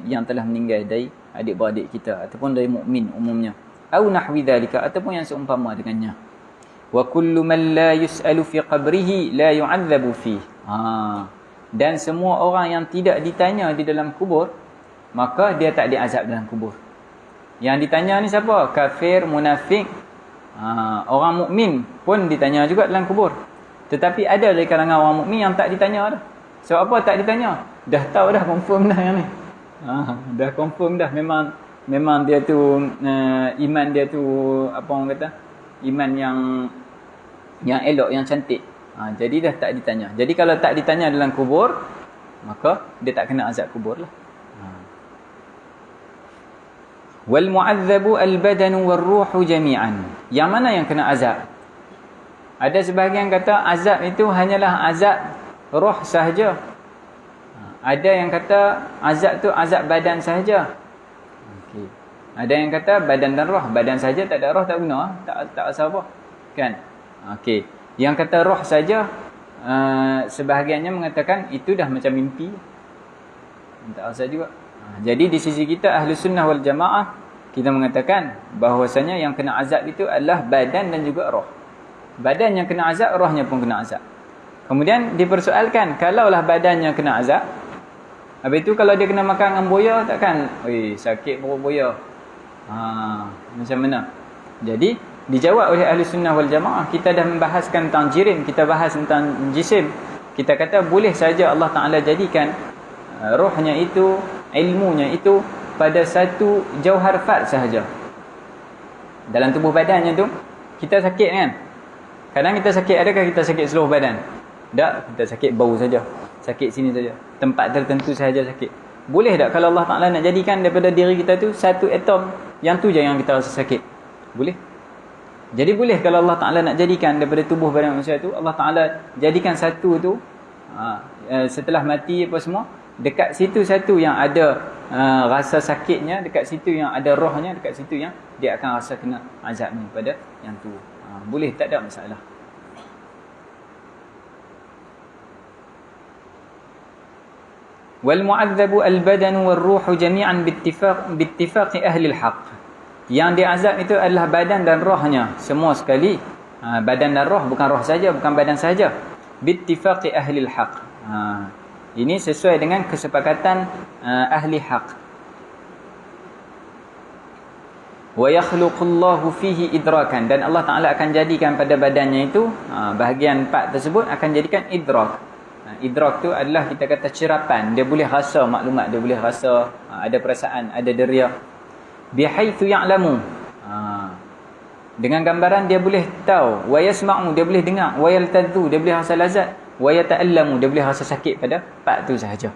yang telah meninggal dari adik-beradik kita ataupun dari mukmin umumnya. Au nahwi dzalika, ataupun yang seumpama dengannya. Wa kullu man la yus'alu fi qabrihi la yu'adzabu fihi. Dan semua orang yang tidak ditanya di dalam kubur, maka dia tak diazab dalam kubur. Yang ditanya ni siapa? Kafir, munafik, orang mukmin pun ditanya juga dalam kubur. Tetapi ada dari kalangan orang mukmin yang tak ditanya dah. Sebab apa tak ditanya? Dah tahu dah, confirm dah yang ni. Dah confirm dah, memang dia tu iman dia tu, apa orang kata, iman yang elok, yang cantik. Jadi dah tak ditanya. Jadi kalau tak ditanya dalam kubur, maka dia tak kena azab kubur lah. Wal mu'adzabu al-badanu war-ruhu jami'an. Yang mana yang kena azab? Ada sebahagian kata azab itu hanyalah azab roh sahaja. Ada yang kata azab tu azab badan sahaja. Okey. Ada yang kata badan dan roh. Badan sahaja tak ada roh tak guna, tak asal apa. Kan? Okey. Yang kata roh saja, sebahagiannya mengatakan itu dah macam mimpi. Tak asal juga. Jadi di sisi kita Ahli Sunnah wal Jamaah, kita mengatakan bahawasanya yang kena azab itu adalah badan dan juga roh. Badan yang kena azab, rohnya pun kena azab. Kemudian dipersoalkan, kalaulah badannya kena azab, habis itu kalau dia kena makan dengan buaya, takkan sakit perut buaya. Macam mana? Jadi dijawab oleh Ahli Sunnah wal Jamaah. Kita dah membahaskan tentang jirim, kita bahas tentang jisim. Kita kata boleh saja Allah Ta'ala jadikan rohnya itu, ilmunya itu pada satu jauhar fard sahaja. Dalam tubuh badannya tu, kita sakit kan? Kadang kita sakit, adakah kita sakit seluruh badan? Tak, kita sakit bau saja. Sakit sini saja. Tempat tertentu sahaja sakit. Boleh tak kalau Allah Ta'ala nak jadikan daripada diri kita tu satu atom, yang tu je yang kita rasa sakit? Boleh. Jadi boleh kalau Allah Ta'ala nak jadikan daripada tubuh badan manusia tu, Allah Ta'ala jadikan satu tu, setelah mati apa semua, dekat situ satu yang ada rasa sakitnya, dekat situ yang ada rohnya, dekat situ yang dia akan rasa kena azabnya pada yang tu. Boleh, tak ada masalah. Wal mu'adzabu al-badanu war-ruhu jami'an bittifaqi ahli al-haq. Yang diazab itu adalah badan dan rohnya semua sekali. Badan dan roh, bukan roh saja, bukan badan saja. Bittifaqi ahli al-haq. Ini sesuai dengan kesepakatan ahli haq. Wa yakhluqullahu fihi idrakan, dan Allah Ta'ala akan jadikan pada badannya itu, bahagian part tersebut akan jadikan idrak. Idrak tu adalah kita kata cerapan. Dia boleh rasa maklumat, dia boleh rasa, ada perasaan, ada deria. Bihaitsu ya'lamu, dengan gambaran dia boleh tahu. Wa yasma'u, dia boleh dengar. Wa yaltadzu, dia boleh rasa lazat. Wa yata'allamu, dia boleh rasa sakit pada part tu sahaja.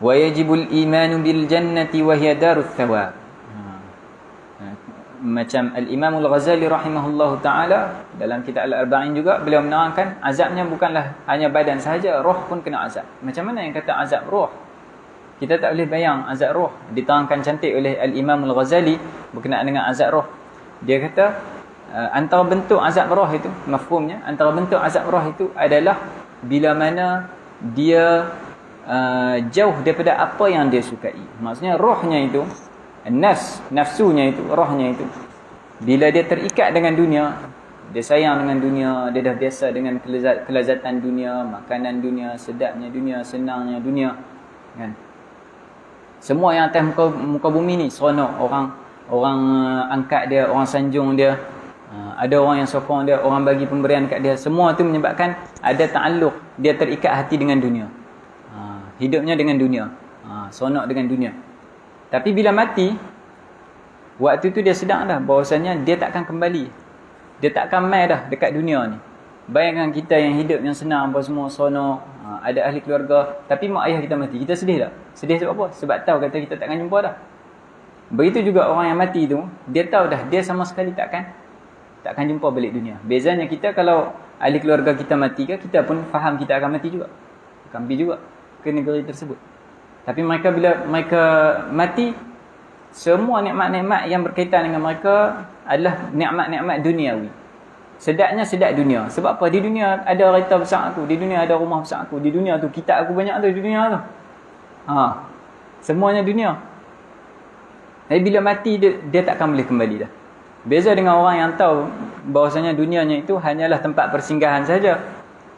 Wa yajibul imanu bil jannati wa hiya darut thawab. Macam Al-Imam Al-Ghazali rahimahullahu ta'ala dalam kitab Al-Arba'in juga, beliau menerangkan azabnya bukanlah hanya badan sahaja, roh pun kena azab. Macam mana yang kata azab roh? Kita tak boleh bayang azab roh. Diterangkan cantik oleh Al-Imam Al-Ghazali berkenaan dengan azab roh. Dia kata antara bentuk azab roh itu, mafhumnya, antara bentuk azab roh itu adalah bila mana dia jauh daripada apa yang dia sukai. Maksudnya rohnya itu, nafsunya itu, rohnya itu, bila dia terikat dengan dunia, dia sayang dengan dunia, dia dah biasa dengan kelazatan dunia, makanan dunia, sedapnya dunia, senangnya dunia, kan? Semua yang atas muka bumi ni seronok, orang angkat dia, orang sanjung dia, ada orang yang sokong dia, orang bagi pemberian kat dia. Semua tu menyebabkan ada ta'alluq, dia terikat hati dengan dunia, hidupnya dengan dunia, seronok dengan dunia. Tapi bila mati, waktu tu dia sedang dah bahawasanya dia takkan kembali, dia takkan mai dah dekat dunia ni. Bayangkan kita yang hidup yang senang apa semua, seronok, ada ahli keluarga, tapi mak ayah kita mati, kita sedih tak? Sedih sebab apa? Sebab tahu kata kita takkan jumpa dah. Begitu juga orang yang mati tu, dia tahu dah dia sama sekali takkan jumpa balik dunia. Bezanya kita, kalau ahli keluarga kita mati ke, kita pun faham kita akan mati juga, akan pergi juga ke negeri tersebut. Tapi mereka, bila mereka mati, semua nikmat-nikmat yang berkaitan dengan mereka adalah nikmat-nikmat duniawi. Sedapnya sedap dunia. Sebab apa? Di dunia ada kereta besar aku, di dunia ada rumah besar aku, di dunia tu kitab aku banyak tu, di dunia tu. Semuanya dunia. Tapi bila mati, dia takkan boleh kembali dah. Beza dengan orang yang tahu bahawasanya dunianya itu hanyalah tempat persinggahan saja.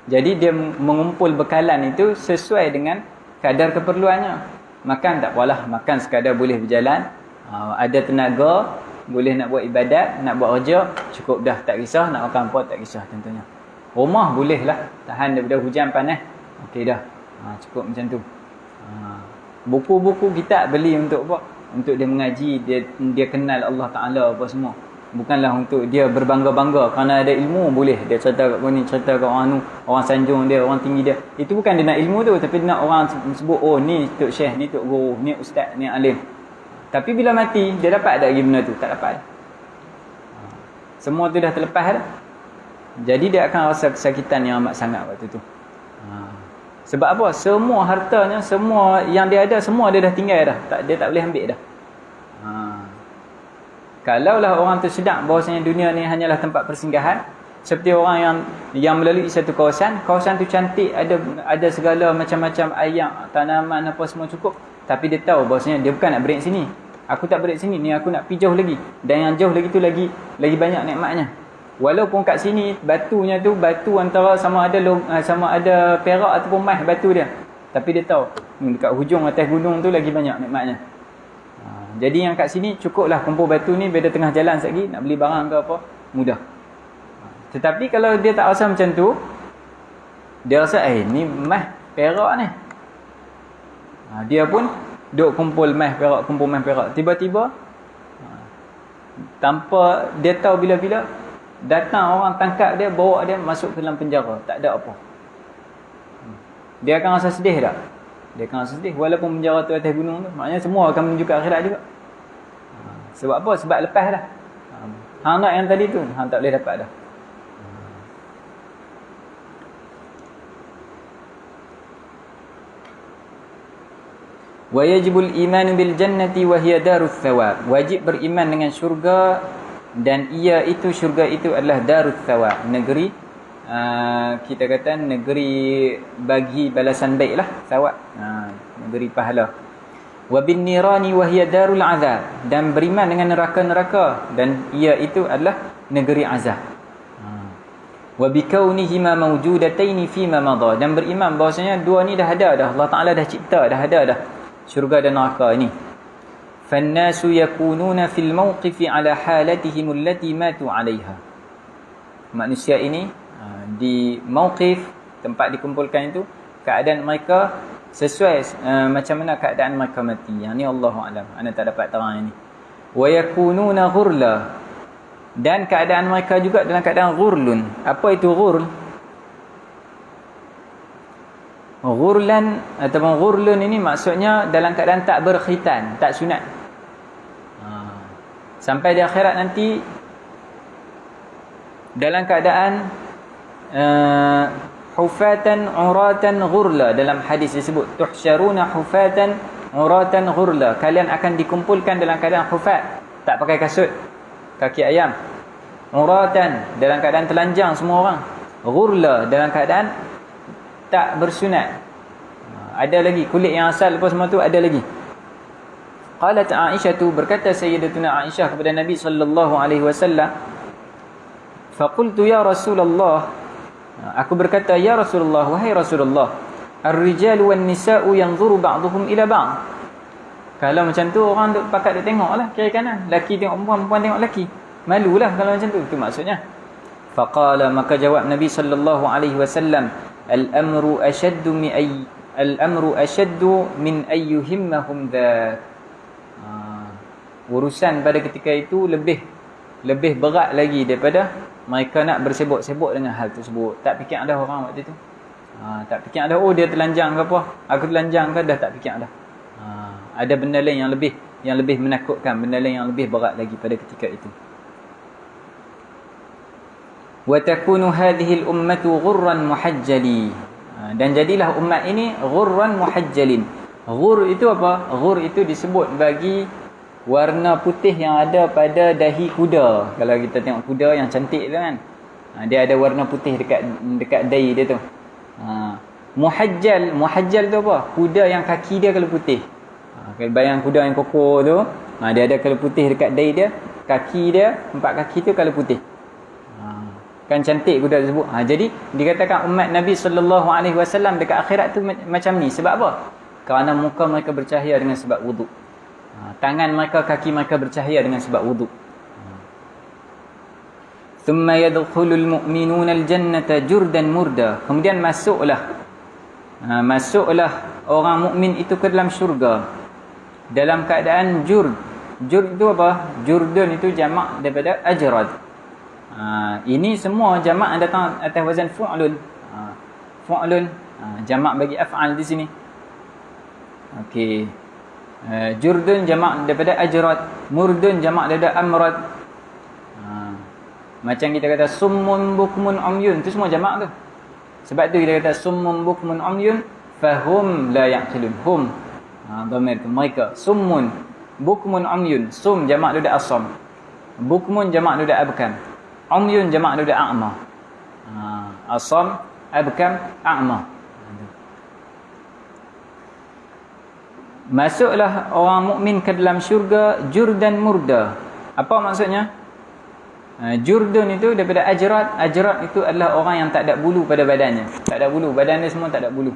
Jadi dia mengumpul bekalan itu sesuai dengan kadar keperluannya. Makan tak apalah, makan sekadar boleh berjalan, ada tenaga, boleh nak buat ibadat, nak buat kerja, cukup dah, tak kisah. Nak makan apa, tak kisah tentunya. Rumah boleh lah, tahan daripada hujan panas, okey dah, cukup macam tu. Buku-buku kita beli untuk apa? Untuk dia mengaji, dia kenal Allah Ta'ala apa semua. bukanlah untuk dia berbangga-bangga kerana ada ilmu boleh dia cerita kat ni, cerita kat orang tu, orang sanjung dia, orang tinggi dia. Itu bukan dia nak ilmu tu, tapi dia nak orang sebut, oh ni tok syekh, ni tok guru, ni ustaz, ni alim. Tapi bila mati dia dapat tak lagi benda tu? Tak dapat. Semua tu dah terlepas dah. Jadi dia akan rasa kesakitan yang amat sangat waktu tu. Sebab apa? Semua hartanya, semua yang dia ada, semua dia dah tinggal dah. Dia tak boleh ambil dah. Kalaulah orang tu sedar bahawasanya dunia ni hanyalah tempat persinggahan, seperti orang yang melalui satu kawasan tu cantik, ada segala macam-macam air, tanaman apa semua cukup, tapi dia tahu bahawasanya dia bukan nak break sini. Aku tak break sini, ni aku nak pergi jauh lagi. Dan yang jauh lagi tu lagi banyak nikmatnya. Walaupun kat sini batunya tu batu antara sama ada perak ataupun emas batu dia. Tapi dia tahu dekat hujung atas gunung tu lagi banyak nikmatnya. Jadi yang kat sini cukuplah kumpul batu ni, bila tengah jalan sekali nak beli barang ke apa, mudah. Tetapi kalau dia tak rasa macam tu, dia rasa ni emas perak ni. Dia pun duk kumpul emas perak, tiba-tiba tanpa dia tahu, bila-bila datang orang tangkap dia, bawa dia masuk ke dalam penjara, tak ada apa. Dia akan rasa sedih tak? Dia akan rasa sedih walaupun penjara tu atas gunung tu. Maknanya semua akan menuju ke akhirat juga. Sebab apa? Sebab lepas dah. Hang nak yang tadi tu, hang tak boleh dapat dah. Wa yajibul imanu bil jannati wa hiya darus thawab. Wajib beriman dengan syurga, dan syurga itu adalah darus thawab, negeri kita kata negeri bagi balasan baik lah, thawab, negeri pahala. Wa bin nirani wa hiya darul azab, dan beriman dengan neraka-neraka, dan ia itu adalah negeri azab. Wa bi kaunihima mawjudataini fi ma madha, dan beriman bahwasanya dua ni dah ada dah, Allah Taala dah cipta, dah ada dah syurga dan neraka ini. Fannasu yakununa fil mawqifi ala halatihim allati matu 'alayha. Manusia ini di mauqif, tempat dikumpulkan itu, keadaan mereka sesuai macam mana keadaan mereka mati. Yang ni Allahu a'lam, ana tak dapat terang ini. Wa yakununa ghurla, dan keadaan mereka juga dalam keadaan ghurlun. Apa itu ghurl? Ghurlan ataupun ghurlun ini maksudnya dalam keadaan tak berkhitan, tak sunat. Sampai di akhirat nanti dalam keadaan hufatan uratan ghurla. Dalam hadis disebut tuhsyaruna hufatan uratan ghurla, kalian akan dikumpulkan dalam keadaan hufat, tak pakai kasut, kaki ayam. Uratan, dalam keadaan telanjang semua orang. Ghurla, dalam keadaan tak bersunat. Ada lagi kulit yang asal apa semua tu ada lagi. Qalat Aisyah, berkata Sayyidatuna Aisyah kepada Nabi sallallahu alaihi wasallam, faqultu ya Rasulullah, aku berkata ya Rasulullah, wahai Rasulullah, ar-rijal wan nisa'u yanzuru ba'dhum ila ba'd. Kalau macam tu orang duk pakat duk tengoklah kiri kanan, laki tengok perempuan, perempuan tengok laki, malulah kalau macam tu. Itu maksudnya. Faqala, maka jawab Nabi sallallahu alaihi wasallam, al-amru ashaddu min ayyuhimmahum dhat. Urusan pada ketika itu lebih berat lagi daripada mereka nak bersibuk-sibuk dengan hal tersebut. Tak fikir dah orang waktu tu. Tak fikir dah, oh dia telanjang ke apa, aku telanjang ke, dah tak fikir dah. Ada benda lain yang lebih menakutkan, benda lain yang lebih berat lagi pada ketika itu. Wa takunu hadhihi al-ummatu ghurran muhajjali, dan jadilah umat ini ghurran muhajjalin. Ghur itu apa? Ghur itu disebut bagi warna putih yang ada pada dahi kuda. Kalau kita tengok kuda yang cantik tu kan, dia ada warna putih dekat dahi dia tu. Muhajjal tu apa? Kuda yang kaki dia kalau putih. Bayang kuda yang kokoh tu, dia ada kalau putih dekat dahi dia, kaki dia, empat kaki tu kalau putih. Kan cantik kuda tersebut. Jadi dikatakan umat Nabi sallallahu alaihi wasallam dekat akhirat tu macam ni. Sebab apa? Kerana muka mereka bercahaya dengan sebab wuduk. Tangan mereka, kaki mereka bercahaya dengan sebab wuduk. Thumma yadkhulul mu'minuna al-jannata jurdan murda. Kemudian masuklah orang mukmin itu ke dalam syurga dalam keadaan jurd. Jurd itu apa? Jurdun itu jamak daripada ajrad. Ini semua jamak yang datang atas wazan fu'lun. Fu'lun jamak bagi af'al di sini. Okey. Jurdun jamak daripada ajrad. Murdun jamak daripada amrad. Macam kita kata summun bukmun umyun, tu semua jamak tu. Sebab tu kita kata summun bukmun umyun fahum la yaqilun. Hum dhamir tu mereka. Summun bukmun umyun. Sum jamak daripada asam. Bukmun jamak daripada abkam. Umyun jamak daripada a'ma. Asam, abkam, a'ma. Masuklah orang mukmin ke dalam syurga jurdan murda. Apa maksudnya? Jurdun itu daripada ajrad. Ajrad itu adalah orang yang tak ada bulu pada badannya. Tak ada bulu, badan dia semua tak ada bulu.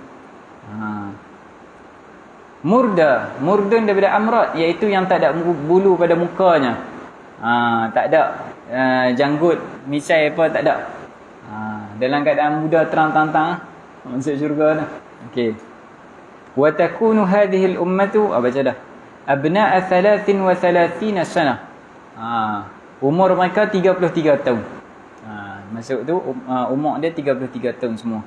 Murda, murdun daripada amrad, iaitu yang tak ada bulu pada mukanya. Tak ada janggut, misai apa, tak ada. Dalam keadaan muda terang-tantang masuk syurga dah. Okey. Wa takunu hadhihi al-ummatu, baca dah. Abna'a 33 sana. Umur mereka 33 tahun. Masuk tu umur dia 33 tahun semua.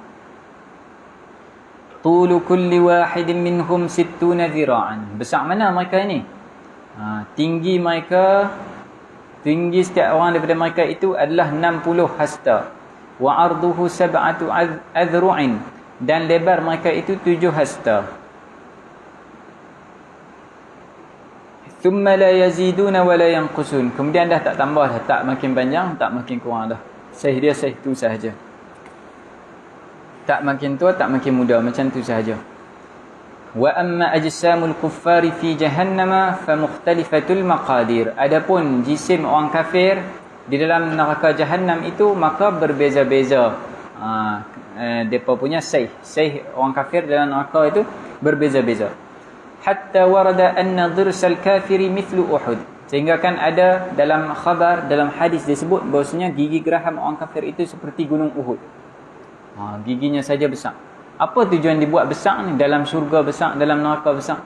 Tulu kulli wahidin minhum 60 zira'an. Besar mana mereka ini? Tinggi mereka, tinggi setiap orang daripada mereka itu adalah 60 hasta. Wa arduhu 7 adhru'in. Dan lebar mereka itu 7 hasta. Thumma la yaziduna wa la yanqusun. Kemudian dah tak tambah dah, tak makin panjang, tak makin kurang dah. Saiz dia saiz tu sahaja. Tak makin tua, tak makin muda, macam tu sahaja. Wa amma ajsamul kuffari fi jahannama fa mukhtalifatul maqadir. Adapun jisim orang kafir di dalam neraka jahannam itu maka berbeza-beza. Depa punya saiz orang kafir dalam neraka itu berbeza-beza. Hatta warada anna dhirsal kafiri mithlu Uhud. Sehingga kan ada dalam khabar, dalam hadis disebut bahawasanya gigi geraham orang kafir itu seperti gunung Uhud. Giginya saja besar. Apa tujuan dibuat besar ni? Dalam syurga besar, dalam neraka besar.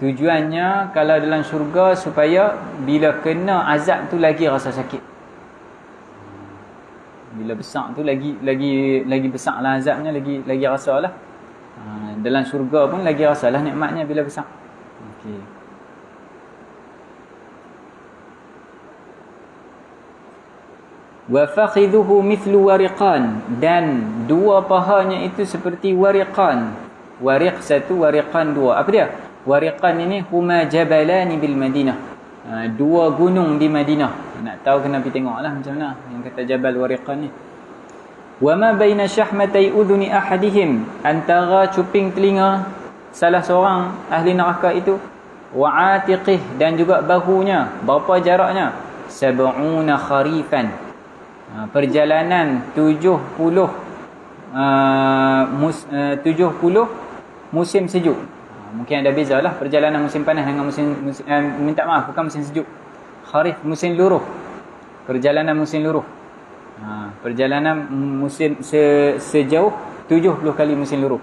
Tujuannya kalau dalam syurga supaya bila kena azab tu lagi rasa sakit. Bila besar tu lagi besar lah azabnya, lagi rasalah. Dalam syurga pun lagi rasalah nikmatnya bila besar. Okey. Wa fakhidhuhu mithlu wariqan, dan dua pahanya itu seperti wariqan. Wariq satu, wariqan dua. Apa dia? Wariqan ini huma jabalani bil Madinah. Dua gunung di Madinah. Nak tahu kena pergi tengoklah macam mana yang kata Jabal Wariqan ni. Wa ma baina syahmatai udhuni ahadihim, antara cuping telinga salah seorang ahli neraka itu, wa atiqih, dan juga bahunya, berapa jaraknya? 70 kharifan. Perjalanan 70 musim sejuk. Mungkin ada beza lah perjalanan musim panas dengan bukan musim sejuk. Kharif musim luruh. Perjalanan musim luruh. Perjalanan musim sejauh 70 kali musim luruh.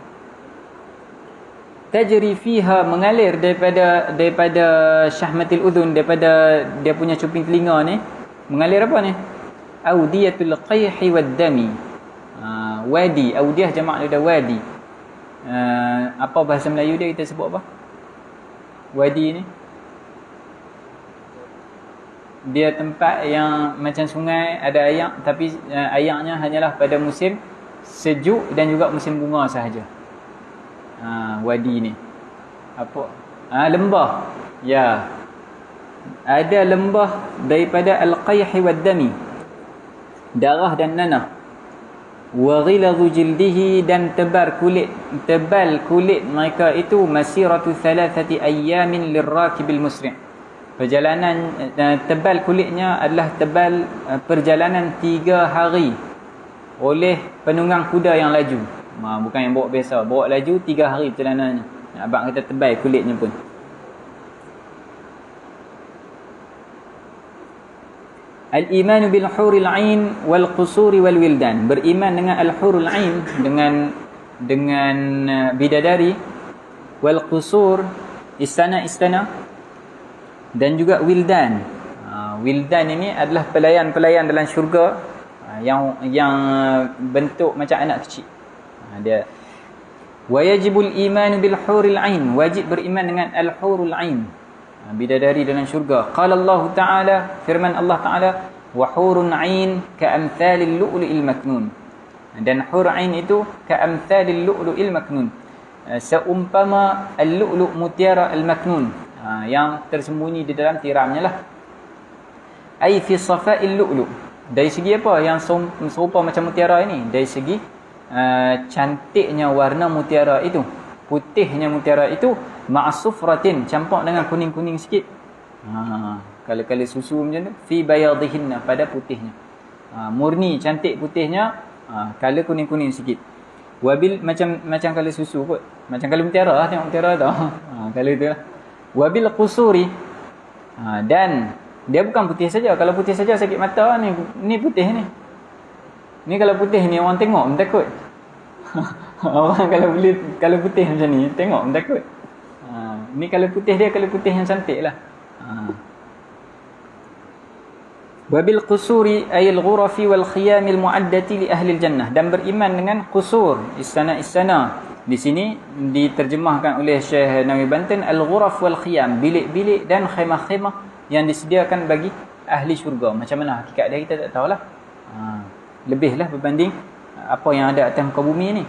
Tajri fiha, mengalir daripada syahmatil udhun, daripada dia punya cuping telinga ni, mengalir apa ni? Audiyatul qayhi wad dami. Wadi, audiyah jamak daripada wadi. Apa bahasa Melayu dia kita sebut apa? Wadi ni dia tempat yang macam sungai, ada air, tapi airnya hanyalah pada musim sejuk dan juga musim bunga sahaja. Wadi ni apa? Lembah. Ya. Ada lembah daripada al-qayhi wad dami, darah dan nanah. Wa ghiladu jildihi, dan tebal kulit mereka itu masiratu 3 ayyamin lirrakibil musri'. Perjalanan tebal kulitnya adalah tebal perjalanan 3 hari oleh penunggang kuda yang laju. Bukan yang bawa biasa, bawa laju 3 hari perjalanannya. Abang kata tebal kulitnya pun. Al-imanu bil huril ain wal qusuri wal wildan. Beriman dengan al-hurul ain, dengan bidadari, wal qusur, istana-istana, Dan juga wildan. Wildan ini adalah pelayan-pelayan dalam syurga yang bentuk macam anak kecil. Dia wa yajibul iman bil huril ain, wajib beriman dengan al hurul ain, bidadari dalam syurga. Qala Allah Taala, firman Allah Taala, wa hurun ain ka amthalil lu'lu'il maknun. Dan hur ain itu ka amthalil lu'lu'il maknun, seumpama al-lu'lu' mutiara al-maknun, yang tersembunyi di dalam tiramnya lah. Ai fi safa'il lu'lu', dari segi apa yang serupa macam mutiara ini? Dari segi cantiknya warna mutiara itu, putihnya mutiara itu, ma'asufratin, campak dengan kuning-kuning sikit. Kala-kala susu macam tu, fi bayadihinna, pada putihnya. Murni cantik putihnya, kala kuning-kuning sikit. Wabil, macam kala susu kot, macam kala mutiara lah, tengok mutiara tu. Kala tu lah. Wabil qusuri, dan dia bukan putih saja. Kalau putih saja sakit mata ni putih ni. Ni kalau putih ni orang tengok pun takut. Orang kalau putih macam ni tengok pun takut. Ni kalau putih dia, kalau putih yang cantik lah. Wabil qusuri ayil ghurafi wal khiyamil mu'addati li ahli jannah, dan beriman dengan qusur, istana-istana. Di sini diterjemahkan oleh Syekh Nawawi Banten al-ghuraf wal khiyam, bilik-bilik dan khemah-khemah yang disediakan bagi ahli syurga. Macam mana hakikat dia kita tak tahulah. Lebihlah berbanding apa yang ada atas muka bumi ni.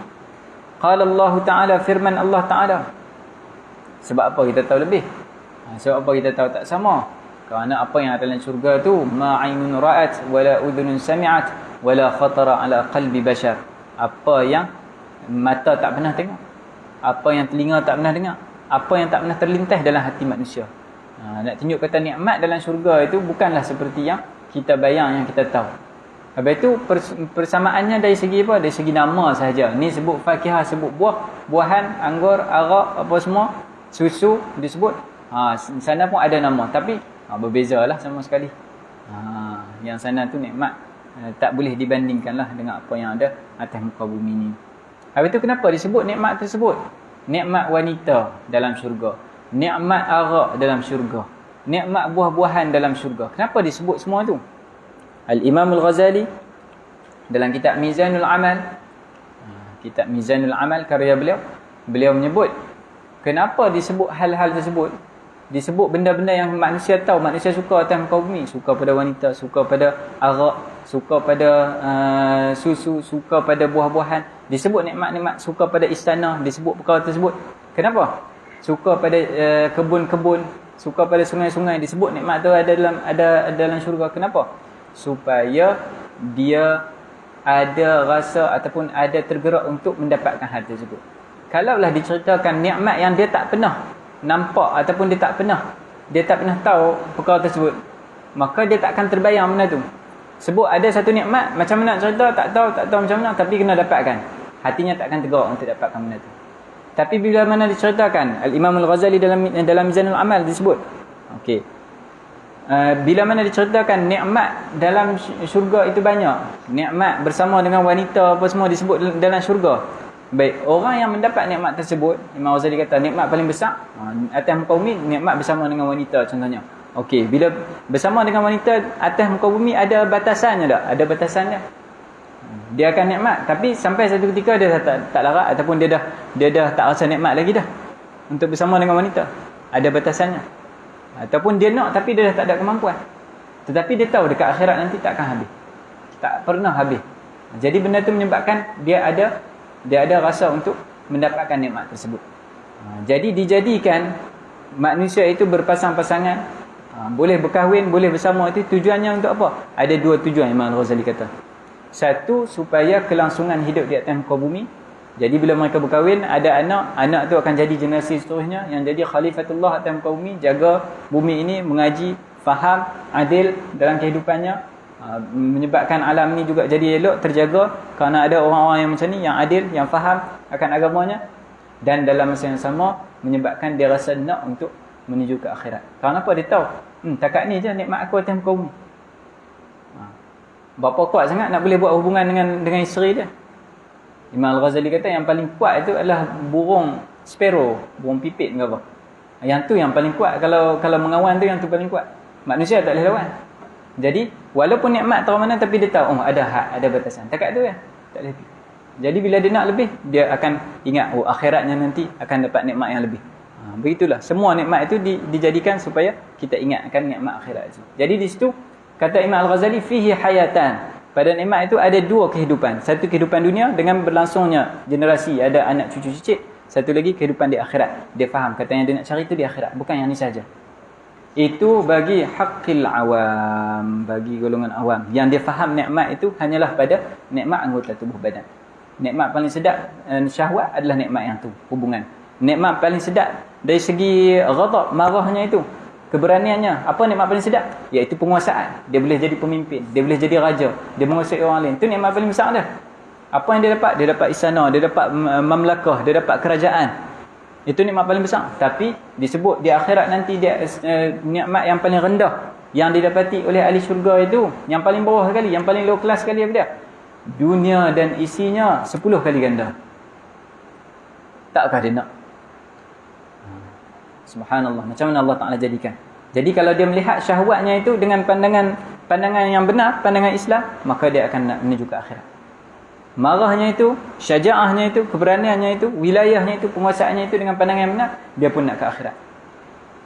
Qala Allah Ta'ala, firman Allah Ta'ala. Sebab apa kita tahu lebih? Sebab apa kita tahu tak sama? Kerana apa yang ada dalam syurga tu, ma ainun ra'at wala udhunun sami'at wala khatara ala qalbi bashar. Apa yang mata tak pernah tengok, apa yang telinga tak pernah dengar, apa yang tak pernah terlintas dalam hati manusia. Nak tunjuk kata nikmat dalam syurga itu bukanlah seperti yang kita bayang, yang kita tahu. Habis itu persamaannya dari segi apa? Dari segi nama sahaja. Ni sebut fakihah, sebut buahan, anggur, arak, apa semua, susu disebut. Sana pun ada nama, tapi berbezalah sama sekali. Yang sana tu nikmat tak boleh dibandingkanlah dengan apa yang ada atas muka bumi ni. Habis itu kenapa disebut nikmat tersebut? Nikmat wanita dalam syurga, nikmat arak dalam syurga, nikmat buah-buahan dalam syurga. Kenapa disebut semua tu? Al-Imam Al-Ghazali dalam kitab Mizanul Amal, kitab Mizanul Amal karya beliau menyebut kenapa disebut hal-hal tersebut. Disebut benda-benda yang manusia tahu, manusia suka atas muka bumi, suka pada wanita, suka pada arak, suka pada susu, suka pada buah-buahan. Disebut nikmat-nikmat, suka pada istana, disebut perkara tersebut. Kenapa? Suka pada kebun-kebun, suka pada sungai-sungai, disebut nikmat tu ada dalam syurga. Kenapa? Supaya dia ada rasa ataupun ada tergerak untuk mendapatkan hal tersebut. Kalaulah diceritakan nikmat yang dia tak pernah nampak ataupun dia tak pernah tahu perkara tersebut, maka dia tak akan terbayang benda tu. Sebut ada satu nikmat, macam mana nak cerita tak tahu macam mana, tapi kena dapatkan, hatinya tak akan tergerak untuk dapatkan benda tu. Tapi bila mana diceritakan, Al-Imam Al-Ghazali dalam Mizanul Amal disebut, okey, bila mana diceritakan nikmat dalam syurga itu banyak, nikmat bersama dengan wanita apa semua disebut dalam syurga. Baik, orang yang mendapat nikmat tersebut, Imam Ghazali kata nikmat paling besar atas muka bumi, nikmat bersama dengan wanita contohnya. Okey, bila bersama dengan wanita atas muka bumi ada batasannya tak? Ada batasannya. Dia akan nikmat, tapi sampai satu ketika dia tak larat ataupun dia dah tak rasa nikmat lagi dah untuk bersama dengan wanita. Ada batasannya. Ataupun dia nak tapi dia dah tak ada kemampuan. Tetapi dia tahu dekat akhirat nanti tak akan habis. Tak pernah habis. Jadi benda tu menyebabkan dia ada rasa untuk mendapatkan nikmat tersebut. Jadi dijadikan manusia itu berpasang-pasangan, boleh berkahwin, boleh bersama, itu tujuannya untuk apa? Ada dua tujuan Imam Al-Ghazali kata. Satu, supaya kelangsungan hidup di atas muka bumi. Jadi bila mereka berkahwin, ada anak tu akan jadi generasi seterusnya yang jadi khalifatullah atas muka bumi, jaga bumi ini, mengaji, faham, adil dalam kehidupannya, menyebabkan alam ni juga jadi elok, terjaga kerana ada orang-orang yang macam ni, yang adil, yang faham akan agamanya, dan dalam masa yang sama menyebabkan dia rasa nak untuk menuju ke akhirat. Kerana apa? Dia tahu takat ni je nikmat aku atas muka bumi. Berapa kuat sangat nak boleh buat hubungan dengan isteri dia. Imam Al-Ghazali kata yang paling kuat itu adalah burung sparrow, burung pipit ke apa. Yang tu yang paling kuat. Kalau mengawan tu yang tu paling kuat. Manusia tak boleh lawan. Jadi walaupun nikmat tahu mana, tapi dia tahu ada had, ada batasan. Takat tu ya. Tak boleh. Jadi bila dia nak lebih, dia akan ingat akhiratnya nanti akan dapat nikmat yang lebih. Begitulah. Semua nikmat itu dijadikan supaya kita ingatkan nikmat akhirat itu. Jadi di situ kata Imam Al-Ghazali, fihi hayatan. Pada nikmat itu ada dua kehidupan. Satu kehidupan dunia dengan berlangsungnya generasi, ada anak cucu cicit. Satu lagi kehidupan di akhirat. Dia faham kata yang dia nak cari itu di akhirat, bukan yang ni saja. Itu bagi haqqil awam, bagi golongan awam. Yang dia faham nikmat itu hanyalah pada nikmat anggota tubuh badan. Nikmat paling sedap syahwat adalah nikmat yang tu, hubungan. Nikmat paling sedap dari segi ghadab, marahnya itu, keberaniannya. Apa nikmat paling sedap? Iaitu penguasaan. Dia boleh jadi pemimpin, dia boleh jadi raja, dia menguasai orang lain. Itu nikmat paling besar dah. Apa yang dia dapat? Dia dapat istana, dia dapat mamlakah, dia dapat kerajaan. Itu nikmat paling besar. Tapi disebut di akhirat nanti dia nikmat yang paling rendah yang didapati oleh ahli syurga itu, yang paling bawah sekali, yang paling low class sekali apa dia? Dunia dan isinya 10 kali ganda. Takkah dia nak? Subhanallah, macam mana Allah Ta'ala jadikan. Jadi kalau dia melihat syahwatnya itu dengan pandangan yang benar, pandangan Islam, maka dia akan nak menuju ke akhirat. Marahnya itu, syaja'ahnya itu, keberaniannya itu, wilayahnya itu, penguasaannya itu dengan pandangan yang benar, dia pun nak ke akhirat.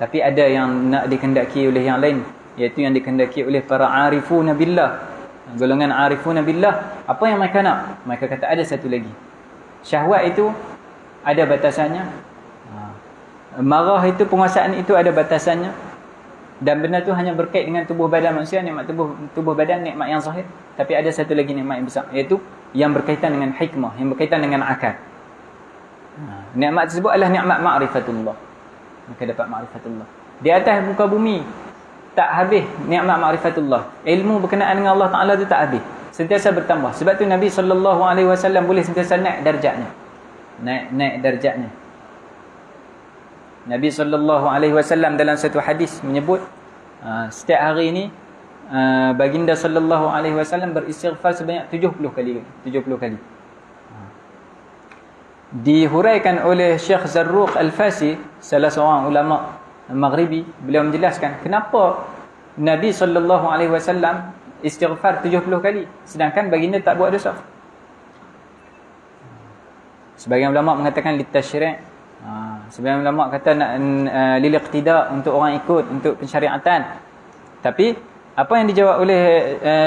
Tapi ada yang nak dikehendaki oleh yang lain, iaitu yang dikehendaki oleh para arifuna billah. Golongan arifuna billah, apa yang mereka nak? Mereka kata ada satu lagi. Syahwat itu ada batasannya. Marah itu, penguasaan itu ada batasannya. Dan benda tu hanya berkait dengan tubuh badan manusia. Nikmat tubuh badan, nikmat yang zahir. Tapi ada satu lagi nikmat yang besar, iaitu yang berkaitan dengan hikmah, yang berkaitan dengan akal. Nikmat tersebut adalah nikmat ma'rifatullah. Maka dapat ma'rifatullah. Di atas muka bumi tak habis nikmat ma'rifatullah. Ilmu berkenaan dengan Allah Ta'ala tu tak habis, sentiasa bertambah. Sebab tu Nabi SAW boleh sentiasa naik darjatnya. Naik darjatnya. Nabi SAW dalam satu hadis menyebut setiap hari ini baginda SAW beristighfar sebanyak 70 kali. Dihuraikan oleh Syekh Zarruq Al-Fasi, salah seorang ulama Maghribi. Beliau menjelaskan kenapa Nabi SAW istighfar 70 kali sedangkan baginda tak buat dosa. Sebagian ulama mengatakan litashri', sebagian ulama kata nak lil iqtida', untuk orang ikut, untuk pensyariatan. Tapi apa yang dijawab oleh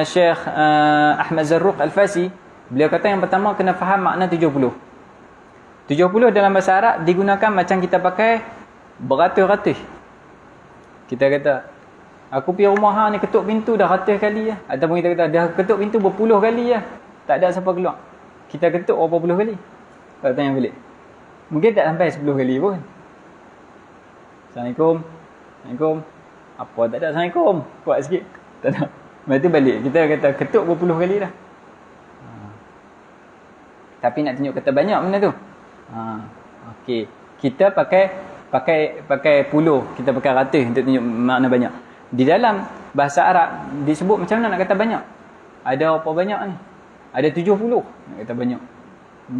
Syekh Ahmad Zarruq Al-Fasi, beliau kata yang pertama kena faham makna 70. 70 dalam bahasa Arab digunakan macam kita pakai beratus-ratus. Kita kata aku pergi rumah hang ni ketuk pintu dah ratus kali ya. Ataupun kita kata dah ketuk pintu berpuluh kali ya, tak ada siapa keluar. Kita ketuk berapa puluh kali? Kalau tanya balik, mungkin tak sampai 10 kali pun. Assalamualaikum. Assalamualaikum. Apa tak ada Assalamualaikum? Kuat sikit. Tak ada. Lepas tu balik. Kita kata ketuk berpuluh kali dah. Tapi nak tunjuk kata banyak benda tu. Okey. Kita pakai puluh, kita pakai ratus untuk tunjuk makna banyak. Di dalam bahasa Arab disebut macam mana nak kata banyak? Ada apa banyak ni? Ada 70 nak kata banyak.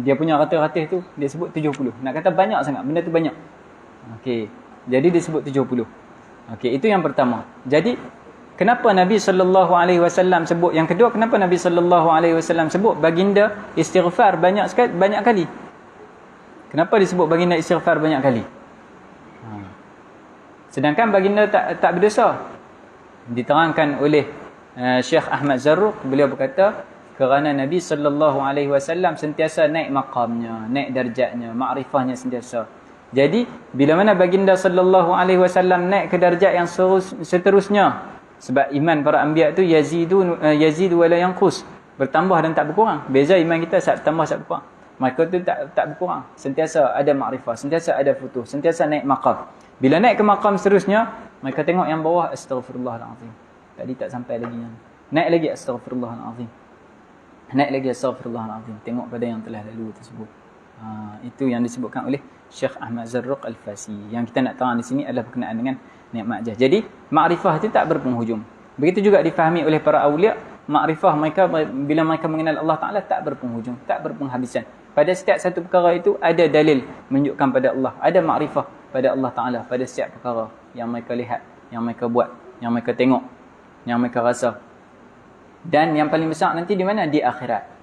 Dia punya ratus-ratus tu dia sebut 70. Nak kata banyak sangat, benda tu banyak. Okey. Jadi disebut 70. Okey, itu yang pertama. Jadi kenapa Nabi SAW sebut? Yang kedua, kenapa Nabi SAW sebut baginda istighfar banyak kali? Kenapa disebut baginda istighfar banyak kali? Sedangkan baginda tak berdosa. Diterangkan oleh Syekh Ahmad Zarruq, beliau berkata kerana Nabi SAW sentiasa naik maqamnya, naik darjatnya, makrifahnya sentiasa. Jadi bila mana baginda SAW naik ke darjat yang seterusnya, sebab iman para anbiya tu yazidu wa la yanqus, bertambah dan tak berkurang. Beza iman kita saat bertambah saat berkurang. Mereka tu tak berkurang, sentiasa ada makrifah, sentiasa ada futuh, sentiasa naik maqam. Bila naik ke maqam seterusnya, mereka tengok yang bawah, astaghfirullahalazim. Tadi tak sampai lagi yang naik lagi, astaghfirullahalazim. Naik lagi, astaghfirullahalazim. Tengok pada yang telah lalu tersebut. Itu yang disebutkan oleh Syekh Ahmad Zarruq Al-Fasi. Yang kita nak terang di sini adalah berkenaan dengan nikmat jah. Jadi makrifah itu tak berpenghujung. Begitu juga difahami oleh para awliya, makrifah mereka bila mereka mengenal Allah Ta'ala tak berpenghujung, tak berpenghabisan. Pada setiap satu perkara itu ada dalil menunjukkan pada Allah, ada makrifah. pada Allah Ta'ala pada setiap perkara yang mereka lihat, yang mereka buat, yang mereka tengok, yang mereka rasa. Dan yang paling besar nanti di mana? Di akhirat.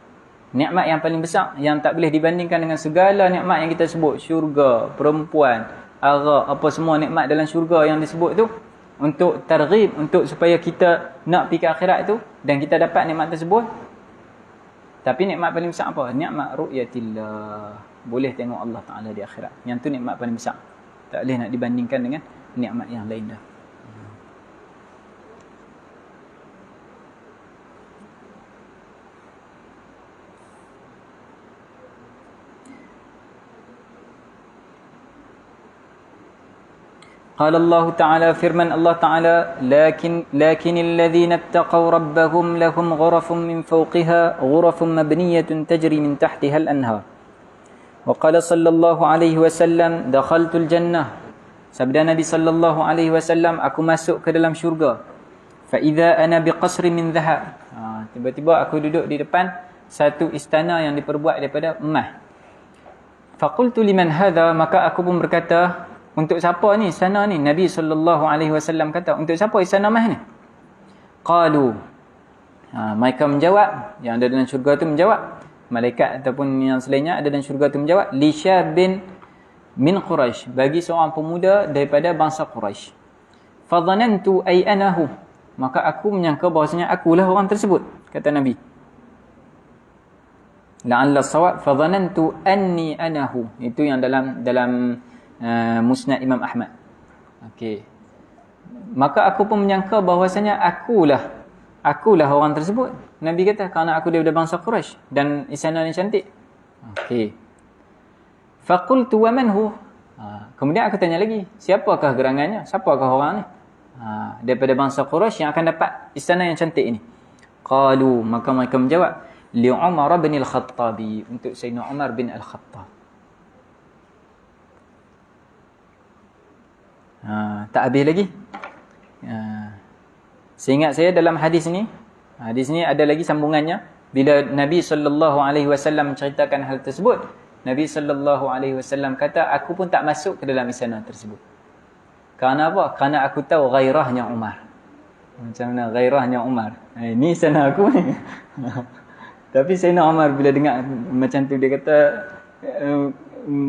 Nikmat yang paling besar yang tak boleh dibandingkan dengan segala nikmat yang kita sebut, syurga, perempuan, arak, apa semua nikmat dalam syurga yang disebut tu, untuk targhib, untuk supaya kita nak pergi ke akhirat tu dan kita dapat nikmat tersebut. Tapi nikmat paling besar apa? Nikmat ru'yatillah. Boleh tengok Allah Ta'ala di akhirat. Yang tu nikmat paling besar. Tak boleh nak dibandingkan dengan nikmat yang lain dah. قال الله تعالى firman Allah Ta'ala لكن الذين اتقوا ربهم لهم غرف من فوقها غرف مبنية تجري من تحتها الأنهار وقال صلى الله عليه وسلم دخلت الجنة sabda Nabi sallallahu alaihi wasallam, aku masuk ke dalam syurga. فإذا أنا بقصر من ذهب, tiba-tiba aku duduk di depan satu istana yang diperbuat daripada emas. فقلت لمن هذا, maka aku pun berkata, untuk siapa ni istana ni? Nabi sallallahu alaihi wasallam kata, untuk siapa istana emas ni? Qalu, mereka menjawab, yang ada dalam syurga tu menjawab, malaikat ataupun yang selainnya ada dalam syurga tu menjawab, li syabin min Quraisy, bagi seorang pemuda daripada bangsa Quraisy. Fa dhanantu ay anahu, maka aku menyangka bahawasanya akulah orang tersebut, kata Nabi. La'alla sawab fa dhanantu anni anahu, itu yang dalam Musnad Imam Ahmad. Okey. Maka aku pun menyangka bahawasanya akulah orang tersebut. Nabi kata kerana aku daripada bangsa Quraisy dan istana ni cantik. Okey. Faqultu wa man hu? Kemudian aku tanya lagi, siapakah gerangannya? Siapakah orang ni? Daripada bangsa Quraisy yang akan dapat istana yang cantik ini. Qalu, maka mereka menjawab, li Umar bin Al-Khattabi, untuk Sayyidina Umar bin Al-Khattab. Tak habis lagi. Seingat saya dalam hadis ni ada lagi sambungannya. Bila Nabi SAW menceritakan hal tersebut, Nabi SAW kata, aku pun tak masuk ke dalam istana tersebut. Kerana apa? Kerana aku tahu ghairahnya Umar. Macam mana ghairahnya Umar? Ini istana aku ni. Tapi Sayyidina Umar bila dengar macam tu, dia kata,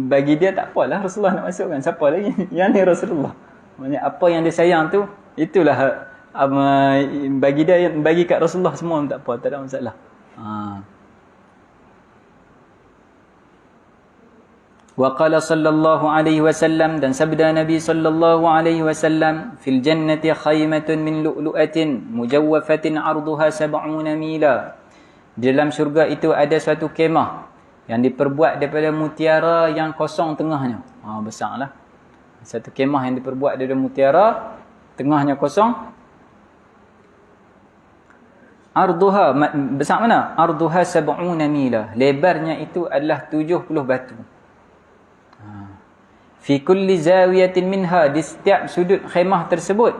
bagi dia tak apalah Rasulullah nak masukkan, siapa lagi? Yang ni Rasulullah. Maksudnya apa yang dia sayang tu, itulah bagi dia, bagi kat Rasulullah semua tak apa, tak ada masalah. Wa qala sallallahu alaihi wasallam, dan sabda Nabi sallallahu alaihi wasallam, fil jannati khaymatun min lu'lu'atin mujawwafatin 'arduha 70 mila. Di dalam syurga itu ada suatu kemah yang diperbuat daripada mutiara yang kosong tengahnya. Besarlah. Satu kemah yang diperbuat daripada mutiara, tengahnya kosong. Arduha, besar mana? Arduha 70 mila. Lebarnya itu adalah 70 batu. Fi kulli zawiyatin minha, di setiap sudut khemah tersebut,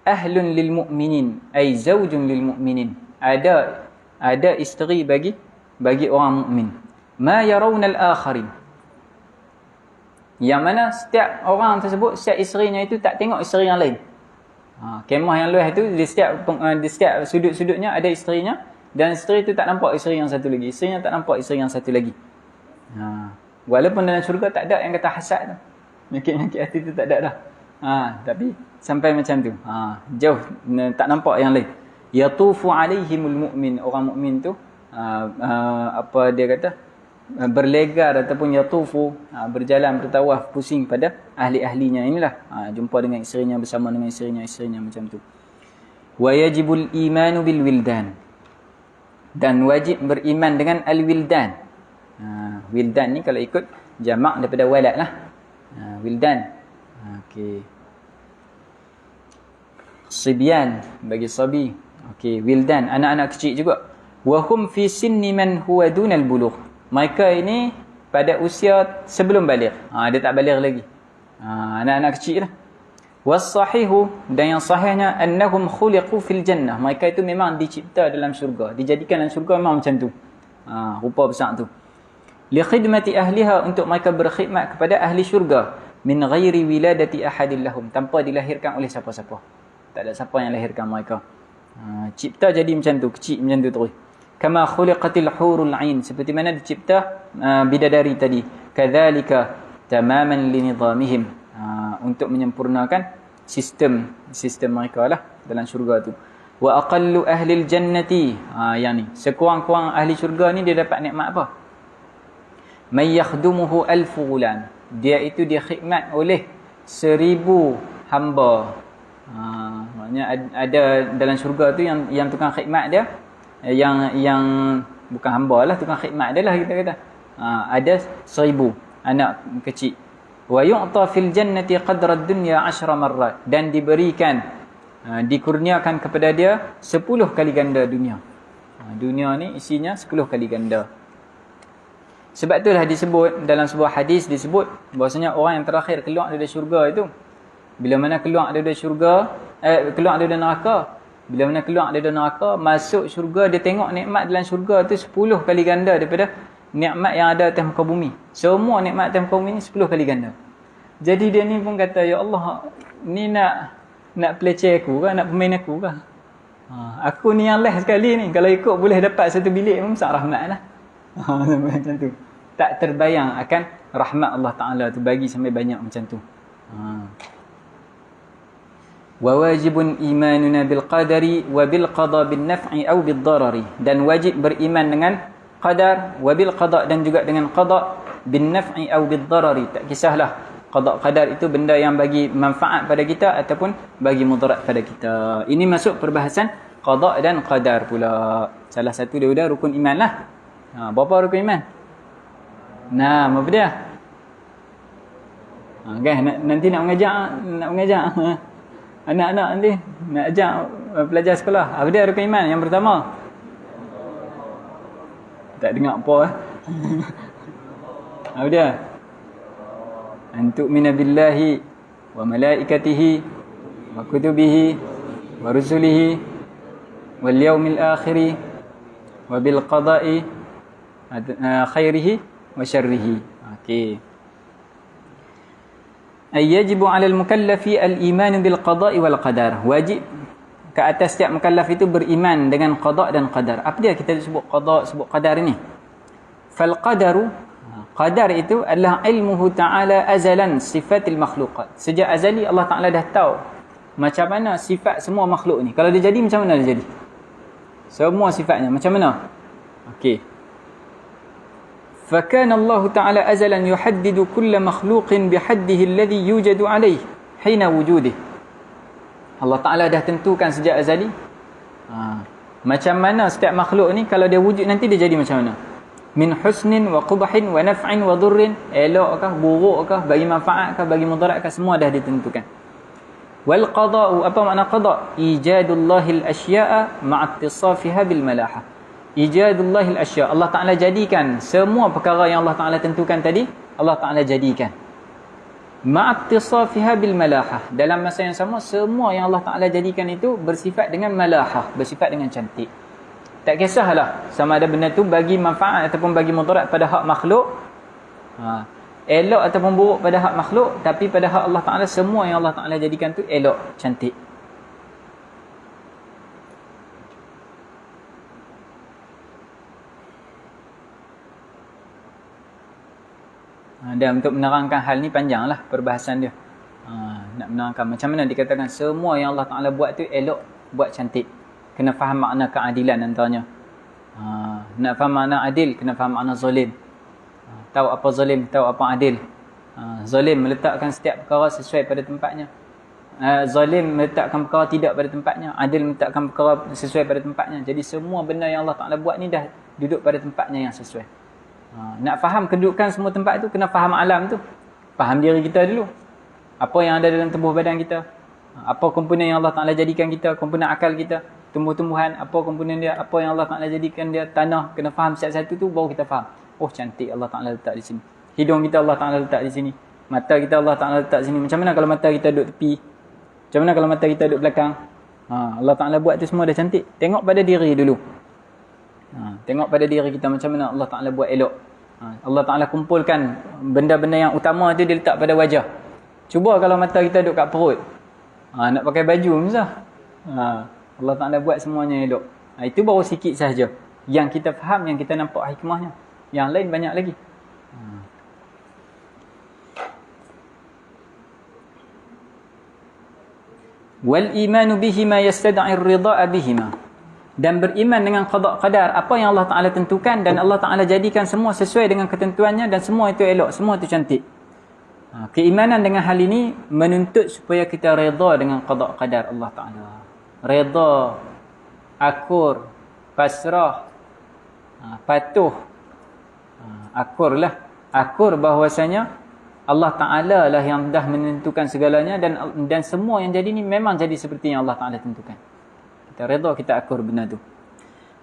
ahlun lil mu'minin, ay zawjun lil mu'minin. Ada isteri bagi orang mukmin. Ma yarawna al-akharin, yang mana setiap orang tersebut, setiap isterinya itu tak tengok isteri yang lain. Kemah yang luas itu di setiap sudut-sudutnya ada isterinya, dan isteri itu tak nampak isteri yang satu lagi, isterinya tak nampak isteri yang satu lagi. Walaupun dalam syurga tak ada yang kata hasad tu, nyakit-nyakit hati tu tak ada dah. Tapi sampai macam tu, jauh, tak nampak yang lain. Yatufu alaihimul mu'min, orang mukmin tu apa dia kata, berlegar ataupun yatufu, berjalan, bertawaf, pusing pada ahli-ahlinya inilah. Jumpa dengan isterinya, bersama dengan isterinya macam tu. Wa yajibul imanu bil wildan, dan wajib beriman dengan al-wildan. Wildan ni kalau ikut jamak daripada walad lah. Wildan. Okey. Sibyan bagi sabi. Okey, wildan, anak-anak kecil juga. Wa hum fi sinni man huwa dunal bulugh. Mereka ini pada usia sebelum baligh. Dia tak baligh lagi. Anak-anak kecil lah. Was sahihu, dan yang sahihnya, annahum khuliqu fil jannah. Mereka itu memang dicipta dalam syurga, dijadikan dalam syurga memang macam tu. Rupa besar tu. Li khidmati ahliha, untuk mereka berkhidmat kepada ahli syurga. min ghairi wiladati ahadin lahum, tanpa dilahirkan oleh siapa-siapa. Tak ada siapa yang lahirkan mereka. Cipta jadi macam tu, kecil macam tu terus. Kama khuliqatil hurul ain, seperti mana dicipta bidadari tadi. Kadzalika tamaman linizamihim, untuk menyempurnakan sistem mereka lah dalam syurga tu. Wa aqallu ahli jannati, yang ni sekurang-kurang ahli syurga ni dia dapat nikmat apa? May yakhdumuhu alfu ghulam, dia itu dia khidmat oleh 1000 hamba. Maknanya ada dalam syurga tu yang tukang khidmat dia, yang bukan hamba lah, tukang khidmat dia lah kita kata. Ada 1000 anak kecil. Wa yu'ta fil jannati qadra ad-dunya 10 marrat, dan diberikan, dikurniakan kepada dia 10 kali ganda dunia. Dunia ni isinya 10 kali ganda. Sebab itulah disebut dalam sebuah hadis, disebut bahwasanya orang yang terakhir keluar dari syurga itu, bila mana keluar dari syurga, keluar dari neraka, bila mana keluar dari neraka, masuk syurga, dia tengok nikmat dalam syurga tu 10 kali ganda daripada nikmat yang ada atas muka bumi. Semua nikmat atas muka bumi ni 10 kali ganda. Jadi dia ni pun kata, ya Allah, ni nak peleceh aku ke, nak pemain aku ke? Aku ni yang last sekali ni, kalau ikut boleh dapat satu bilik pun besar rahmat lah. Macam tu. Tak terbayang akan rahmat Allah Ta'ala tu bagi sampai banyak macam tu. Wa wajibun imanuna bil qadari wa bil qada bin naf'i aw bil darari, dan wajib beriman dengan qadar, wa bil qada, dan juga dengan qada, bin naf'i aw bil darari, tak kisahlah qada qadar itu benda yang bagi manfaat pada kita ataupun bagi mudarat pada kita. Ini masuk perbahasan qada dan qadar pula. Salah satu dia rukun iman lah. Berapa rukun iman? Nah, apa dia? Kan nanti nak mengajar anak-anak nanti nak ajak pelajar sekolah. Apa dia rukun iman yang pertama? Tak dengar apa Apa dia? An tu'mina billahi wa malaikatihi wa kutubihi wa rusulihi wal yaumil akhir wa bil qada'i khairihi wa syarrihi. Okey. Ay yajibu 'alal mukallafi al-iman bil qada'i wal qadar. Wajib ke atas setiap mukallaf itu beriman dengan qada' dan qadar. Apa dia kita sebut qada', sebut qadar ini? Fal qadaru, qadar itu adalah ilmuhu ta'ala azalan sifatil makhluqat. Sejak azali Allah Ta'ala dah tahu macam mana sifat semua makhluk ni. Kalau dia jadi macam mana dia jadi? Semua sifatnya macam mana? Okey. فكان الله تعالى أزلا يحدد كل مخلوق بحده الذي يوجد عليه حين وجوده. Allah Ta'ala dah tentukan sejak azali macam mana setiap makhluk ni kalau dia wujud nanti dia jadi macam mana. Min husnin wa qubhin wa naf'in wa dhurrin, elakkah, burukkah, bagi manfaatkah, bagi mudaratkah, semua dah ditentukan. Wal qada'u, apa makna qada'? Ijadullahil asya'a ma'attisafiha bil malahah. Ijadullahil asya', Allah Ta'ala jadikan semua perkara yang Allah Ta'ala tentukan tadi, Allah Ta'ala jadikan ma'attisafiha bil malahah. Dalam masa yang sama, semua yang Allah Ta'ala jadikan itu bersifat dengan malahah, bersifat dengan cantik. Tak kisahlah sama ada benda tu bagi manfaat ataupun bagi mudarat pada hak makhluk, elok ataupun buruk pada hak makhluk, tapi pada hak Allah Ta'ala semua yang Allah Ta'ala jadikan tu elok, cantik. Dan untuk menerangkan hal ni panjanglah perbahasan dia. Nak menerangkan macam mana dikatakan semua yang Allah Ta'ala buat tu elok, buat cantik. Kena faham makna keadilan antaranya. Nak faham makna adil, kena faham makna zalim. Tahu apa zalim, tahu apa adil. Zalim meletakkan setiap perkara sesuai pada tempatnya. Zalim meletakkan perkara tidak pada tempatnya. Adil meletakkan perkara sesuai pada tempatnya. Jadi semua benda yang Allah Ta'ala buat ni dah duduk pada tempatnya yang sesuai. Nak faham kedudukan semua tempat tu, kena faham alam tu. Faham diri kita dulu. Apa yang ada dalam tubuh badan kita. Apa komponen yang Allah Ta'ala jadikan kita, komponen akal kita, tumbuh-tumbuhan, apa komponen dia, apa yang Allah Ta'ala jadikan dia, tanah. Kena faham satu-satu tu, baru kita faham. Oh, cantik Allah Ta'ala letak di sini. Hidung kita Allah Ta'ala letak di sini. Mata kita Allah Ta'ala letak di sini. Macam mana kalau mata kita duduk tepi? Macam mana kalau mata kita duduk belakang? Allah Ta'ala buat tu semua dah cantik. Tengok pada diri dulu. Tengok pada diri kita macam mana Allah Ta'ala buat elok. Allah Ta'ala kumpulkan benda-benda yang utama tu dia letak pada wajah. Cuba kalau mata kita duduk kat perut. Nak pakai baju susah. Allah Ta'ala buat semuanya elok. Itu baru sikit sahaja. Yang kita faham, yang kita nampak hikmahnya. Yang lain banyak lagi. Wal imanu bihima yastad'i ar-ridha'a bihima. Dan beriman dengan qada qadar, apa yang Allah Ta'ala tentukan dan Allah Ta'ala jadikan semua sesuai dengan ketentuannya dan semua itu elok, semua itu cantik. Keimanan dengan hal ini menuntut supaya kita redha dengan qada qadar Allah Ta'ala. Redha, akur, pasrah, patuh. Akur bahwasanya Allah Ta'ala lah yang dah menentukan segalanya dan semua yang jadi ni memang jadi seperti yang Allah Ta'ala tentukan. Kita redha, kita akur benda tu.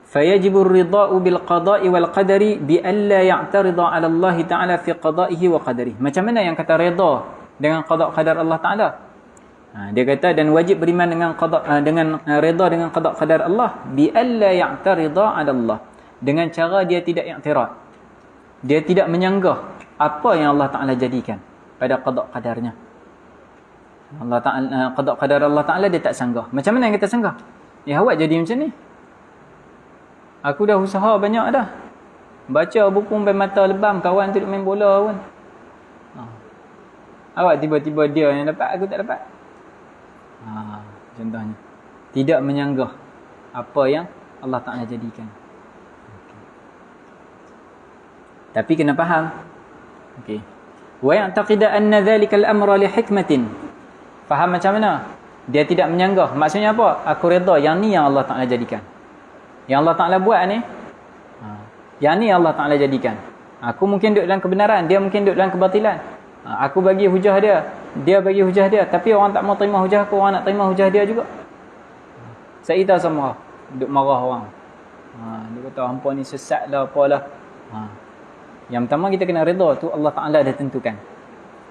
Fayajibu ar-ridha'u bil qada'i wal qadari bi alla ya'tarida 'ala Allah Ta'ala fi qada'ihi wa qadarihi. Macam mana yang kata redha dengan qada' qadar Allah Ta'ala? Dia kata dan wajib beriman dengan qada' dengan redha dengan qada' qadar Allah bi alla ya'tarida 'ala Allah. Dengan cara dia tidak i'tirad. Dia tidak menyanggah apa yang Allah Ta'ala jadikan pada qada' qadarnya. Allah Ta'ala qada' qadar Allah Ta'ala dia tak sanggah. Macam mana yang kita sanggah? Ya awak jadi macam ni. Aku dah usaha banyak dah. Baca buku sampai mata lebam, kawan tu duk main bola pun. Awak tiba-tiba dia yang dapat, aku tak dapat. Contohnya. Tidak menyanggah apa yang Allah Ta'ala jadikan. Tapi kena faham. Okey. Wa ya'taqida anna dhalika al-amra li hikmatin. Faham macam mana? Dia tidak menyanggah. Maksudnya apa? Aku redha yang ni yang Allah Ta'ala jadikan. Yang Allah Ta'ala buat ni, yang ni Allah Ta'ala jadikan. Aku mungkin duduk dalam kebenaran, dia mungkin duduk dalam kebatilan. Aku bagi hujah dia, dia bagi hujah dia. Tapi orang tak mau terima hujah aku, orang nak terima hujah dia juga. Saya tahu sama duduk marah orang. Dia kata hampa ni sesat lah, apalah. Yang pertama kita kena redha tu Allah Ta'ala dah tentukan.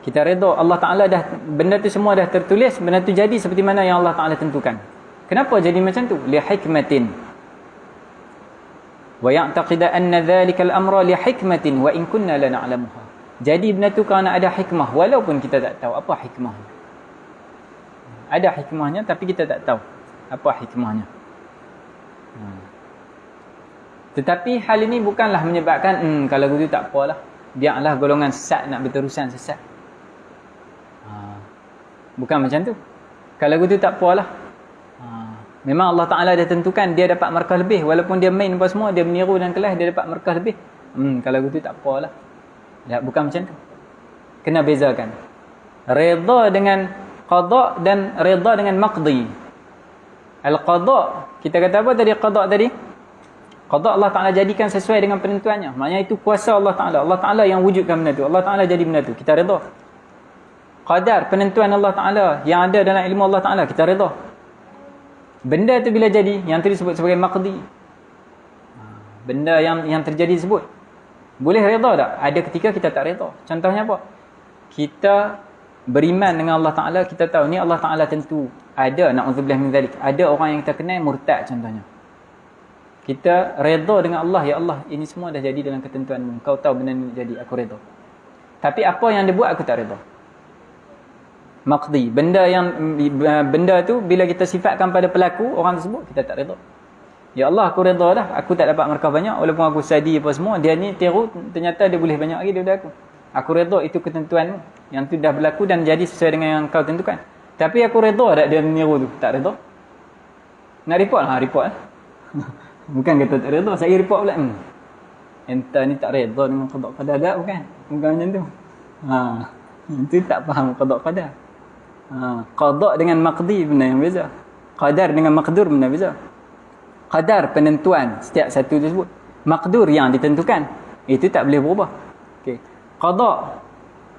Kita redha Allah Ta'ala dah, benda tu semua dah tertulis, benda tu jadi seperti mana yang Allah Ta'ala tentukan. Kenapa jadi macam tu? Li hikmatin. Wa ya'taqida anna dhalika al-amra li hikmatin wa in kunna la na'lamuha. Jadi benda tu kerana ada hikmah walaupun kita tak tahu apa hikmahnya. Ada hikmahnya tapi kita tak tahu apa hikmahnya. Tetapi hal ini bukanlah menyebabkan kalau begitu tak apalah, biarlah golongan sesat nak berterusan sesat. Bukan macam tu. Kalau begitu tak apalah. Memang Allah Ta'ala dah tentukan dia dapat markah lebih. Walaupun dia main apa semua, dia meniru dan kelas, dia dapat markah lebih. Kalau begitu tak apalah. Bukan macam tu. Kena bezakan. Redha dengan qada' dan redha dengan maqdi. Al-qada', kita kata apa tadi qada' tadi? Qada' Allah Ta'ala jadikan sesuai dengan penentuannya. Maknanya itu kuasa Allah Ta'ala. Allah Ta'ala yang wujudkan benda tu. Allah Ta'ala jadi benda tu. Kita redha. Qadar, penentuan Allah Ta'ala yang ada dalam ilmu Allah Ta'ala, kita redha. Benda tu bila jadi, yang tu disebut sebagai maqdi. Benda yang terjadi disebut. Boleh redha tak? Ada ketika kita tak redha. Contohnya apa? Kita beriman dengan Allah Ta'ala, kita tahu ni Allah Ta'ala tentu. Ada, na'udzubillah min zalik. Ada orang yang kita kenal murtad contohnya. Kita redha dengan Allah, ya Allah, ini semua dah jadi dalam ketentuanmu. Kau tahu benda ni jadi, aku redha. Tapi apa yang dia buat aku tak redha. Maqdi, benda tu bila kita sifatkan pada pelaku orang tersebut, kita tak redha. Ya Allah, aku redha dah, aku tak dapat markah banyak walaupun aku sadi apa semua, dia ni tiru, ternyata dia boleh banyak lagi daripada aku. Aku redha itu ketentuanmu yang tu dah berlaku dan jadi sesuai dengan yang kau tentukan. Tapi aku redha tak dia meniru tu? Tak redha. Nak report lah, report lah. Bukan kata tak redha, saya report pula. Entah ni tak redha dengan qada' qadar tak, bukan macam tu. Itu tak faham qada' qadar. Qada' dengan maqdi benda yang beza. Qadar dengan maqdur benda beza. Qadar penentuan setiap satu tersebut. Maqdur yang ditentukan, itu tak boleh berubah. Okey. Qada'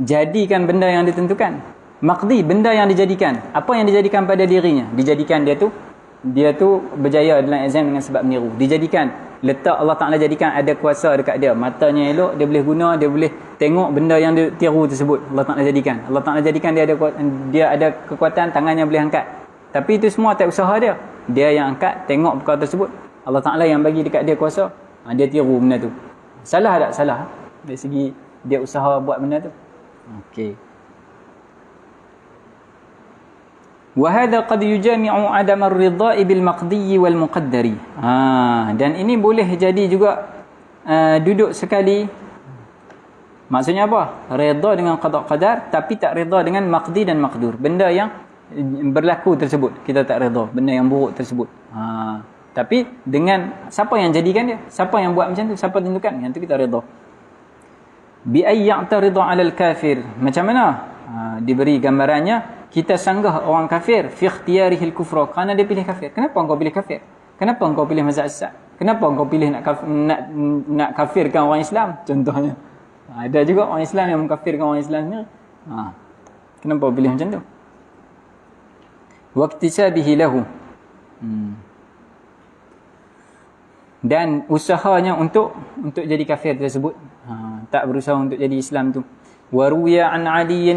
jadikan benda yang ditentukan. Maqdi benda yang dijadikan. Apa yang dijadikan pada dirinya? Dijadikan dia tu berjaya dalam exam dengan sebab meniru. Dijadikan, letak Allah Ta'ala jadikan ada kuasa dekat dia. Matanya elok, dia boleh guna, dia boleh tengok benda yang dia tiru tersebut. Allah Ta'ala jadikan. Allah Ta'ala jadikan dia ada kekuatan, tangannya boleh angkat. Tapi itu semua tak usaha dia. Dia yang angkat, tengok perkara tersebut. Allah Ta'ala yang bagi dekat dia kuasa. Dia tiru benda tu. Salah tak? Salah. Dari segi dia usaha buat benda tu. Okey. Wa hadha qad yujami'u 'adam ar-ridha'i bil maqdi wal muqaddari. Dan ini boleh jadi juga duduk sekali. Maksudnya apa? Redha dengan qada qadar tapi tak redha dengan maqdi dan maqdur. Benda yang berlaku tersebut kita tak redha, benda yang buruk tersebut. Tapi dengan siapa yang jadikan dia? Siapa yang buat macam tu? Siapa tentukan? Yang tu kita redha. Bi ay ya'tarida 'ala al-kafir. Macam mana? Diberi gambarannya, kita sanggah orang kafir fi ikhtiyarihi al-kufra, kerana dia pilih kafir. Kenapa engkau pilih kafir? Kenapa engkau pilih mazhab sesat? Kenapa engkau pilih nak kafirkan orang Islam contohnya? Ada juga orang Islam yang mengkafirkan orang Islam ni. Kenapa pilih macam tu? Waqtisabihi lahu. Dan usahanya untuk jadi kafir tersebut. Tak berusaha untuk jadi Islam tu. Wa ruwiya an Ali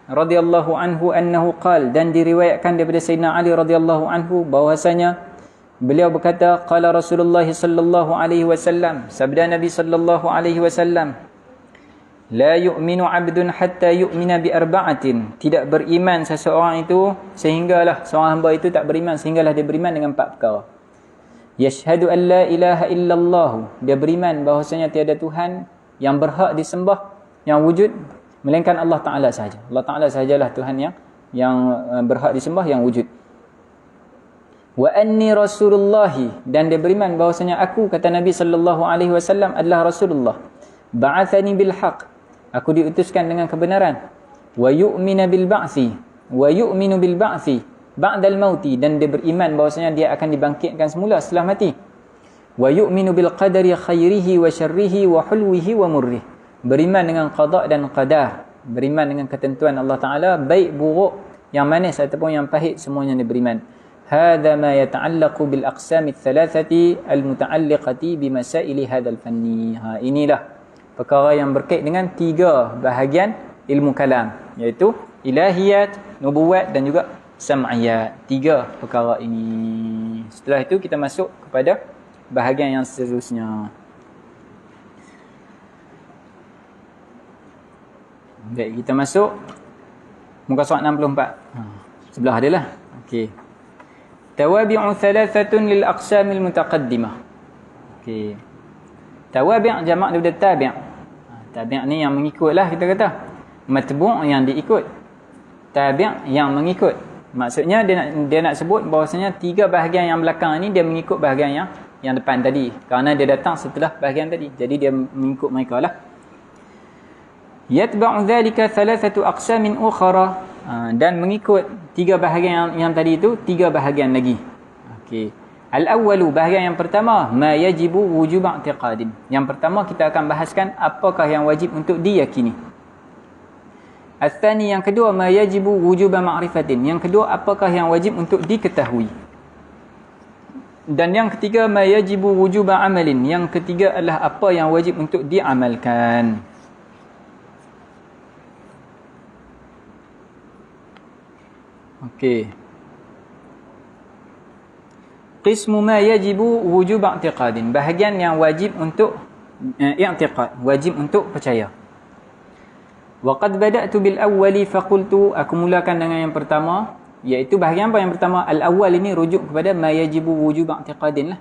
radhiyallahu anhu annahu qala, dan diriwayatkan daripada Sayyidina Ali radhiyallahu anhu bahwasanya beliau berkata, qala Rasulullah sallallahu alaihi wasallam, sabda Nabi sallallahu alaihi wasallam, la yu'minu 'abdun hatta yu'mina bi arba'atin. Tidak beriman seseorang itu sehinggalah seorang hamba itu tak beriman sehinggalah dia beriman dengan 4 perkara. Yashhadu an la ilaha illallah, dia beriman bahwasanya tiada Tuhan yang berhak disembah, yang wujud, melainkan Allah Ta'ala sahaja. Allah Ta'ala sahajalah Tuhan yang berhak disembah, yang wujud. Wa anni rasulullahi, dan dia beriman bahwasanya aku, kata Nabi sallallahu alaihi wasallam, adalah Rasulullah. Ba'athani bil haqq, aku diutuskan dengan kebenaran. Wa yu'minu bil ba'thi, wa yu'minu bil ba'thi ba'dal mauti, dan dia beriman bahwasanya dia akan dibangkitkan semula setelah mati. Wa yu'minu bil qadari khairihi wa syarrihi wa hulwihi wa murrih, beriman dengan qada dan qadar, beriman dengan ketentuan Allah Ta'ala, baik buruk, yang manis ataupun yang pahit, semuanya dia beriman. Hadha ma yata'allaqu bil aqsami thalathati al-muta'alliqati bi masaili hadzal fanni. Inilah perkara yang berkait dengan 3 bahagian ilmu kalam, iaitu ilahiyat, nubuwat dan juga sam'iyat. 3 perkara ini. Setelah itu kita masuk kepada bahagian yang seterusnya. Baik, kita masuk muka surat 64. Sebelah dia lah. Okey. Tawabi'u thalathatun lil aqsamil mutaqaddimah. Okey. Tawabi' jamak daripada tabi'. Tabi' ni yang mengikutlah kita kata. Matbu' yang diikut. Tabi' yang mengikut. Maksudnya dia nak sebut bahawasanya 3 bahagian yang belakang ni dia mengikut bahagian yang depan tadi. Kerana dia datang setelah bahagian tadi. Jadi dia mengikut mereka lah. Yatba'u dhalika thalathatu aqsamin ukhra, dan mengikut 3 bahagian yang tadi itu 3 bahagian lagi. Okey. Al-awwalu, bahagian yang pertama, ma yajibu wujub i'tiqadin. Yang pertama kita akan bahaskan apakah yang wajib untuk diyakini. Al-thani, yang kedua, ma yajibu wujub ma'rifatin. Yang kedua, apakah yang wajib untuk diketahui. Dan yang ketiga, ma yajibu wujub amalin. Yang ketiga adalah apa yang wajib untuk diamalkan. Okey. Qismu ma yajibu wujub i'tiqadin. Bahagian yang wajib untuk i'tiqad, wajib untuk percaya. Wa qad bada'tu bil awwali fa qultu, aku mulakan dengan yang pertama, iaitu bahagian apa yang pertama? Al-awwal ini rujuk kepada ma yajibu wujub i'tiqadin lah.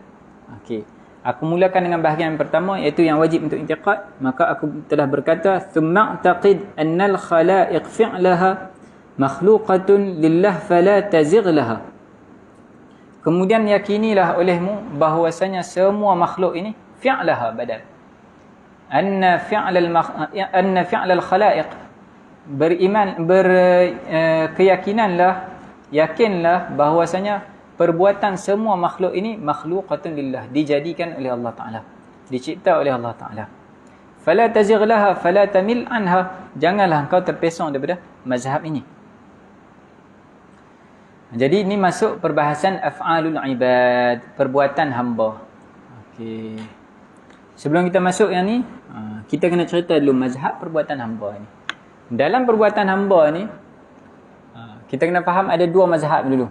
Okey. Aku mulakan dengan bahagian yang pertama, iaitu yang wajib untuk i'tiqad. Maka aku telah berkata, thumma i'taqid annal khalaiq fi'laha makhluqatun lillah fala tazigh laha. Kemudian yakinilah olehmu bahwasanya semua makhluk ini fi'laha badal. Anna fi'lal khalaiq, beriman, keyakinanlah, yakinlah bahwasanya perbuatan semua makhluk ini makhluqatun lillah, dijadikan oleh Allah Ta'ala, dicipta oleh Allah Ta'ala. Fala tazigh laha fala tamil anha, janganlah engkau terpesong daripada mazhab ini. Jadi ini masuk perbahasan af'alul ibad, perbuatan hamba. Okey. Sebelum kita masuk yang ni, kita kena cerita dulu mazhab perbuatan hamba ni. Dalam perbuatan hamba ni, kita kena faham ada 2 mazhab dulu.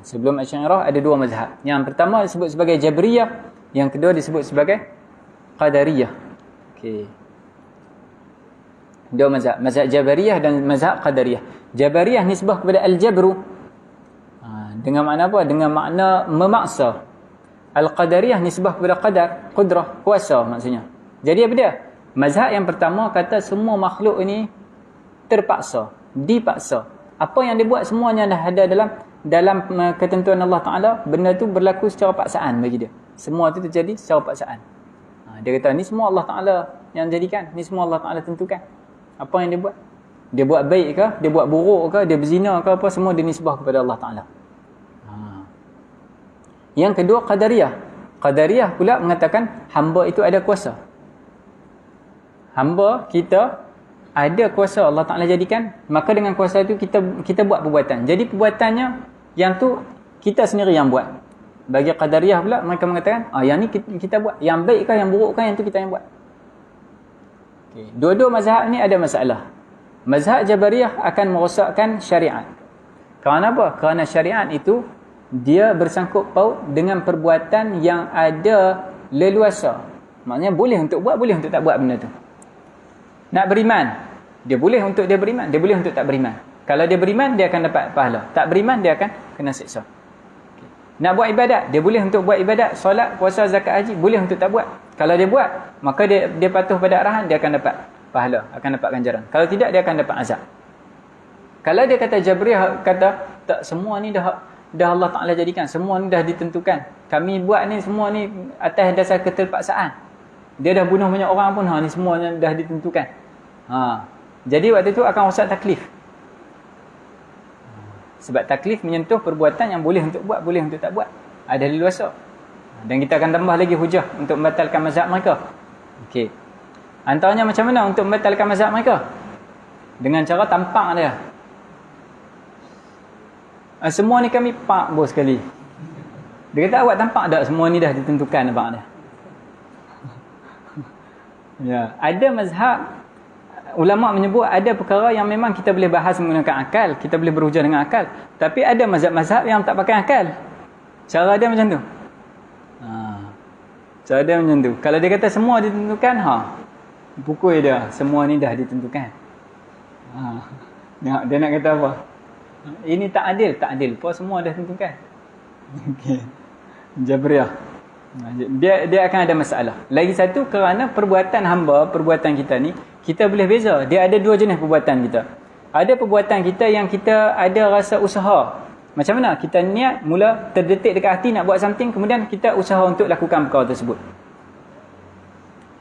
Sebelum Asy'ariyah ada 2 mazhab. Yang pertama disebut sebagai Jabriyah, yang kedua disebut sebagai Qadariyah. Okey. 2 mazhab, mazhab Jabariyah dan mazhab Qadariyah. Jabariyah nisbah kepada al-jabru. Dengan makna apa? Dengan makna memaksa. Al-Qadariyah nisbah kepada qadar, qudrah, kuasa maksudnya. Jadi apa dia? Mazhab yang pertama kata semua makhluk ini terpaksa, dipaksa. Apa yang dia buat semuanya dah ada dalam ketentuan Allah Ta'ala. Benda tu berlaku secara paksaan bagi dia. Semua tu terjadi secara paksaan. Dia kata ni semua Allah Ta'ala yang jadikan. Ni semua Allah Ta'ala tentukan. Apa yang dia buat? Dia buat baik ke? Dia buat buruk ke? Dia berzina ke apa? Semua dia nisbah kepada Allah Ta'ala. Yang kedua, Qadariyah. Qadariyah pula mengatakan hamba itu ada kuasa. Hamba kita ada kuasa Allah Ta'ala jadikan, maka dengan kuasa itu kita buat perbuatan. Jadi perbuatannya yang tu kita sendiri yang buat. Bagi Qadariyah pula mereka mengatakan yang ni kita buat. Yang baik ke yang buruk ke yang tu kita yang buat. Okay. Dua-dua mazhab ni ada masalah. Mazhab Jabariyah akan merosakkan syariat. Kerana apa? Kerana syariat itu dia bersangkut paut dengan perbuatan yang ada leluasa. Maknanya boleh untuk buat, boleh untuk tak buat benda tu. Nak beriman, dia boleh untuk dia beriman, dia boleh untuk tak beriman. Kalau dia beriman, dia akan dapat pahala. Tak beriman, dia akan kena siksa. Okay. Nak buat ibadat, dia boleh untuk buat ibadat, solat, puasa, zakat, haji, boleh untuk tak buat. Kalau dia buat, maka dia patuh pada arahan, dia akan dapat pahala, akan dapat ganjaran. Kalau tidak, dia akan dapat azab. Kalau dia kata Jabriyah kata tak, semua ni dah Allah Ta'ala jadikan, semua ni dah ditentukan. Kami buat ni semua ni atas dasar keterpaksaan. Dia dah bunuh banyak orang pun, ni semuanya dah ditentukan. Jadi waktu tu akan rosak taklif. Sebab taklif menyentuh perbuatan yang boleh untuk buat, boleh untuk tak buat. Ada leluasa. Dan kita akan tambah lagi hujah untuk membatalkan mazhab mereka. Okey. Antaranya macam mana untuk membatalkan mazhab mereka? Dengan cara tampak dia. Semua ni kami pak bos sekali. Dia kata awak tampak tak semua ni dah ditentukan nampak dia. Ya, ada mazhab ulama menyebut ada perkara yang memang kita boleh bahas menggunakan akal, kita boleh berhujah dengan akal, tapi ada mazhab-mazhab yang tak pakai akal. Cara dia macam tu. Cara dia macam tu. Kalau dia kata semua ditentukan, pukul dia, semua ni dah ditentukan. Dia nak kata apa? Ini tak adil, tak adil. Apa semua dah tentukan. Okey. Jabriyah. Dia akan ada masalah. Lagi satu, kerana perbuatan hamba, perbuatan kita ni, kita boleh beza. Dia ada dua jenis perbuatan kita. Ada perbuatan kita yang kita ada rasa usaha. Macam mana? Kita niat mula terdetik dekat hati nak buat something, kemudian kita usaha untuk lakukan perkara tersebut.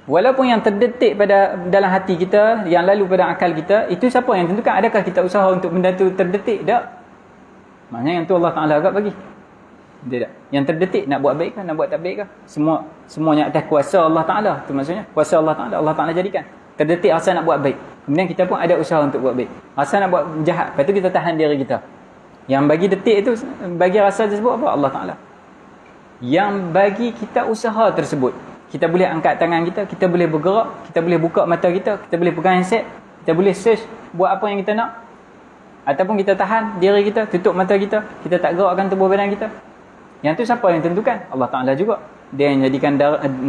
Walaupun yang terdetik pada dalam hati kita, yang lalu pada akal kita, itu siapa yang tentukan? Adakah kita usaha untuk benda tu terdetik? Tak. Maknanya yang tu Allah Ta'ala agak bagi. Dia tak. Yang terdetik nak buat baik ke, nak buat tak baik ke? Semuanya atas kuasa Allah Ta'ala. Itu maksudnya. Kuasa Allah Ta'ala. Allah Ta'ala jadikan. Terdetik rasa nak buat baik. Kemudian kita pun ada usaha untuk buat baik. Rasa nak buat jahat. Lepas tu kita tahan diri kita. Yang bagi detik itu, bagi rasa tersebut apa? Allah Ta'ala. Yang bagi kita usaha tersebut. Kita boleh angkat tangan kita, kita boleh bergerak, kita boleh buka mata kita boleh pegang handset, kita boleh search buat apa yang kita nak. Ataupun kita tahan diri kita, tutup mata kita tak gerakkan tubuh badan kita. Yang tu siapa yang tentukan? Allah Ta'ala juga. Dia yang jadikan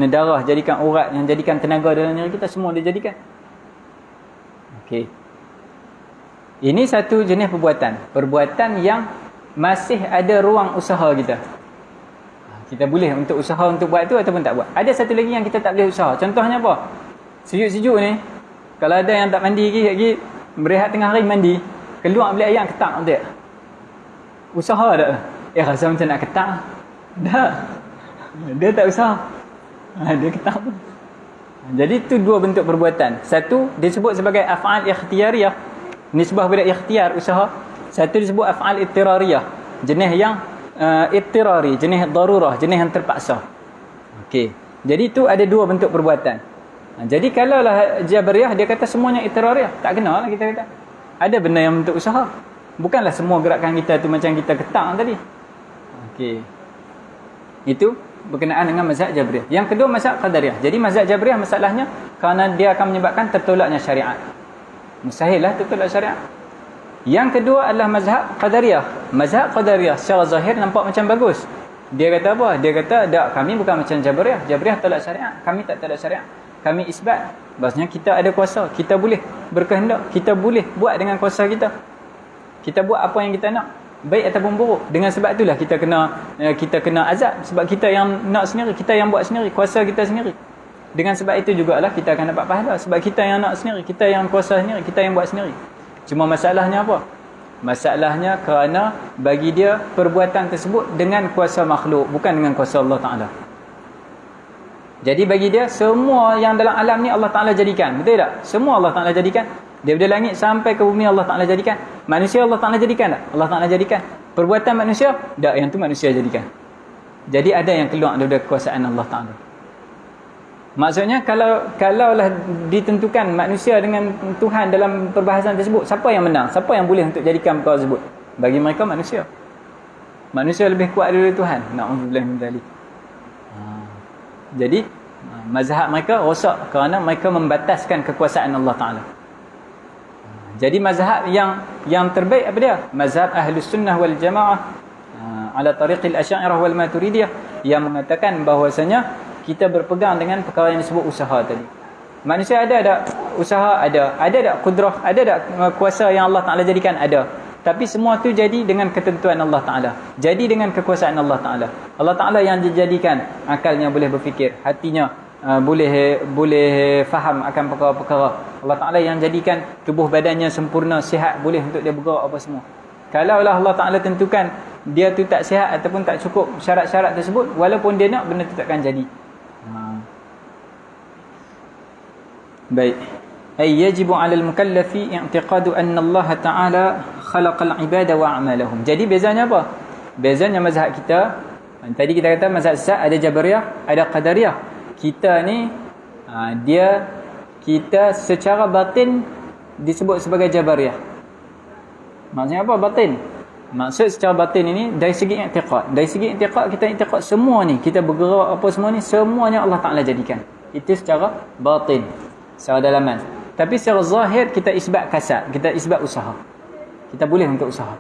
darah, jadikan urat, yang jadikan tenaga dalam diri kita, semua dia jadikan. Okey. Ini satu jenis perbuatan. Perbuatan yang masih ada ruang usaha kita. Kita boleh untuk usaha untuk buat tu ataupun tak buat. Ada satu lagi yang kita tak boleh usaha. Contohnya apa? Sejuk-sejuk ni, kalau ada yang tak mandi lagi berehat tengah hari mandi, keluar beli ayam ketak dia. Usaha tak? Rasa macam nak ketak. Tak. Dia tak usaha. Dia ketak pun. Jadi tu dua bentuk perbuatan. Satu disebut sebagai af'al ikhtiyariyah, nisbah pada ikhtiar, usaha. Satu disebut af'al ittirariyah, jenis yang ittirari, jenis darurah, jenis yang terpaksa. Okey. Jadi tu ada dua bentuk perbuatan. Jadi kalaulah Jabariyah dia kata semuanya ittirariyah, tak kenalah kita kata. Ada benda yang bentuk usaha. Bukanlah semua gerakan kita tu macam kita ketak tadi. Okey. Itu berkenaan dengan mazhab Jabariyah. Yang kedua mazhab Qadariyah. Jadi mazhab Jabariyah masalahnya kerana dia akan menyebabkan tertolaknya syariat. Mustahillah tertolak syariat. Yang kedua adalah mazhab Qadariyah. Mazhab Qadariyah secara zahir nampak macam bagus. Dia kata apa? Dia kata, tak, kami bukan macam Jabariyah. Jabariyah tolak syariat. Kami tak tolak syariat. Kami isbat. Maksudnya kita ada kuasa. Kita boleh berkehendak. Kita boleh buat dengan kuasa kita. Kita buat apa yang kita nak. baik ataupun buruk. Dengan sebab itulah kita kena azab, sebab kita yang nak sendiri, kita yang buat sendiri, kuasa kita sendiri. Dengan sebab itu jugalah kita akan dapat pahala, sebab kita yang nak sendiri, kita yang kuasa sendiri, kita yang buat sendiri. Cuma masalahnya apa? Masalahnya kerana bagi dia perbuatan tersebut dengan kuasa makhluk, bukan dengan kuasa Allah Ta'ala. Jadi bagi dia semua yang dalam alam ni Allah Ta'ala jadikan. Betul tak? Semua Allah Ta'ala jadikan. Daripada langit sampai ke bumi Allah Ta'ala jadikan. Manusia Allah Ta'ala jadikan tak? Allah Ta'ala jadikan. Perbuatan manusia? Tak, yang tu manusia jadikan. Jadi ada yang keluar daripada kekuasaan Allah Ta'ala. Maksudnya kalaulah ditentukan manusia dengan Tuhan dalam perbahasan tersebut, siapa yang menang? Siapa yang boleh untuk jadikan perkara tersebut? Bagi mereka manusia. Manusia lebih kuat daripada Tuhan. Na'udzubillah min dzalik. Jadi mazhab mereka rosak kerana mereka membataskan kekuasaan Allah Ta'ala. Jadi mazhab yang terbaik apa dia? Mazhab Ahlus Sunnah wal Jamaah ala tariqil Asy'ariyah wal Maturidiyah, yang mengatakan bahawasanya kita berpegang dengan perkara yang disebut usaha tadi. Manusia ada tak usaha? Ada tak kudrah? Ada tak kuasa yang Allah Ta'ala jadikan? Ada. Tapi semua tu jadi dengan ketentuan Allah Ta'ala. Jadi dengan kekuasaan Allah Ta'ala. Allah Ta'ala yang dijadikan akalnya boleh berfikir, hatinya boleh faham akan perkara-perkara. Allah Ta'ala yang jadikan tubuh badannya sempurna, sihat, boleh untuk dia bergerak apa semua. Kalaulah Allah Ta'ala tentukan dia tu tak sihat ataupun tak cukup syarat-syarat tersebut, walaupun dia nak, benda tu takkan jadi. Baik. Ay yajibu 'alal mukallafi i'tiqadu anna Allah Ta'ala khalaqal ibada wa a'malahum. Jadi bezanya apa? Bezanya mazhab kita, tadi kita kata mazhab sesat, ada Jabariyah, ada Qadariyah. Kita ni kita secara batin disebut sebagai Jabariyah. Maksudnya apa batin? Maksud secara batin ini dari segi i'tiqad. Dari segi i'tiqad, kita i'tiqad semua ni, kita bergerak apa semua ni, semuanya Allah Ta'ala jadikan. Itu secara batin, secara dalaman. Tapi secara zahir kita isbat kasab, kita isbat usaha. Kita boleh untuk usaha.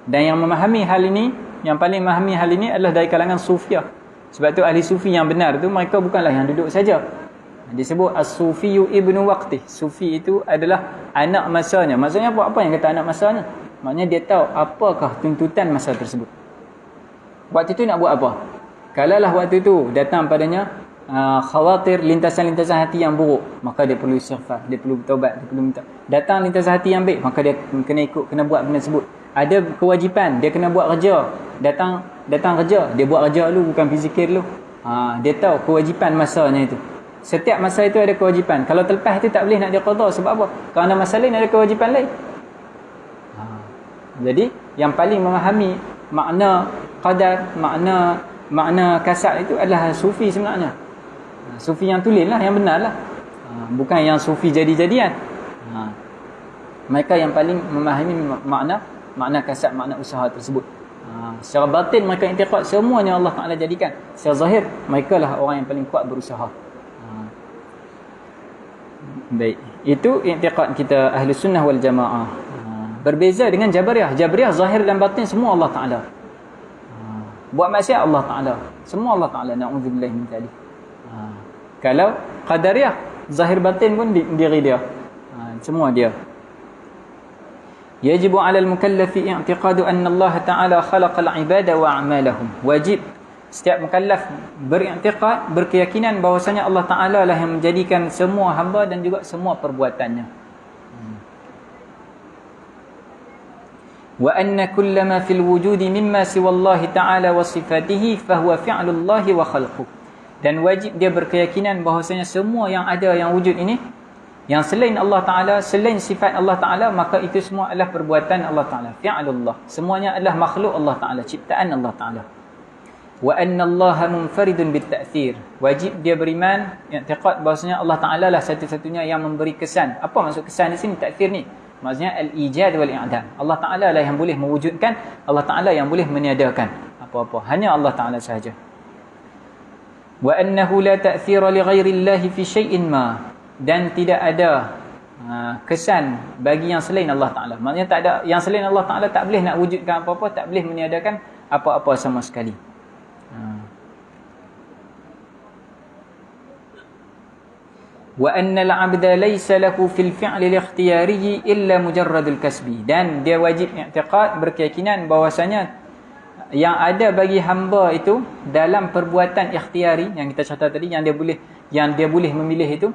Dan yang memahami hal ini, yang paling memahami hal ini adalah dari kalangan Sufiyah. Sebab tu ahli Sufi yang benar tu, mereka bukanlah yang duduk saja. Disebut As-Sufiyu Ibnu Waqtih. Sufi itu adalah anak masanya. Maksudnya apa yang kata anak masanya? Maknanya dia tahu apakah tuntutan masa tersebut. Waktu itu nak buat apa? Kalaulah waktu itu datang padanya khawatir, lintasan-lintasan hati yang buruk, maka dia perlu istighfar, dia perlu bertaubat, dia perlu minta. Datang lintasan hati yang baik, maka dia kena buat benda tersebut. Ada kewajipan, dia kena buat kerja. Datang kerja, dia buat kerja dulu, bukan pergi zikir dulu. Dia tahu kewajipan masanya itu. Setiap masa itu ada kewajipan. Kalau terlepas itu tak boleh nak dia qada. Sebab apa? Kerana masa lain ada kewajipan lain. Jadi yang paling memahami makna qadar, makna kasab itu adalah Sufi sebenarnya. Sufi yang tulis lah, yang benar lah. Bukan yang Sufi jadi-jadian. Mereka yang paling memahami makna kasab, makna usaha tersebut. Secara batin mereka i'tiqad semuanya Allah Ta'ala jadikan. Secara zahir mereka lah orang yang paling kuat berusaha. Baik, itu i'tiqad kita Ahlus Sunnah wal Jamaah. Berbeza dengan Jabariyah. Jabariyah zahir dan batin semua Allah Ta'ala. Buat maksiat Allah Ta'ala, semua Allah Ta'ala. Na'udzubillah min dzalik. Kalau Qadariyah, zahir batin pun diri dia, semua dia. Yajibu 'alal mukallafi i'tiqadu anna Allah Ta'ala khalaqal ibada wa a'malahum. Wajib setiap mukallaf beriktikad, berkeyakinan bahwasanya Allah Ta'ala lah yang menjadikan semua hamba dan juga semua perbuatannya. Wa anna kullama fil wujudi mimma siwa Allah Ta'ala wa sifatihi fahuwa fi'lullah wa khalquh. Dan wajib dia berkeyakinan bahwasanya semua yang ada, yang wujud ini, yang selain Allah Ta'ala, selain sifat Allah Ta'ala, maka itu semua adalah perbuatan Allah Ta'ala, fi'lullah. Semuanya adalah makhluk Allah Ta'ala, ciptaan Allah Ta'ala. Wa anna Allaha munfaridun bit-ta'thir. Wajib dia beriman, i'tiqad bahwasanya Allah Ta'ala lah satu-satunya yang memberi kesan. Apa maksud kesan di sini? Ta'thir ni maksudnya al-ijad wal i'dam. Allah Ta'ala lah yang boleh mewujudkan, Allah Ta'ala yang boleh meniadakan apa-apa. Hanya Allah Ta'ala sahaja. Wa annahu la ta'thira li ghairi Allah fi syai'in ma. Dan tidak ada kesan bagi yang selain Allah Ta'ala. Maksudnya tak ada, yang selain Allah Ta'ala tak boleh nak wujudkan apa-apa, tak boleh meniadakan apa-apa sama sekali. Wa anna al-'abda laysa lahu fil fi'li al-ikhtiyari illa mujarradul kasbi. Dan dia wajib i'tiqad, berkeyakinan bahawasanya yang ada bagi hamba itu dalam perbuatan ikhtiari yang kita catat tadi, yang dia boleh memilih itu,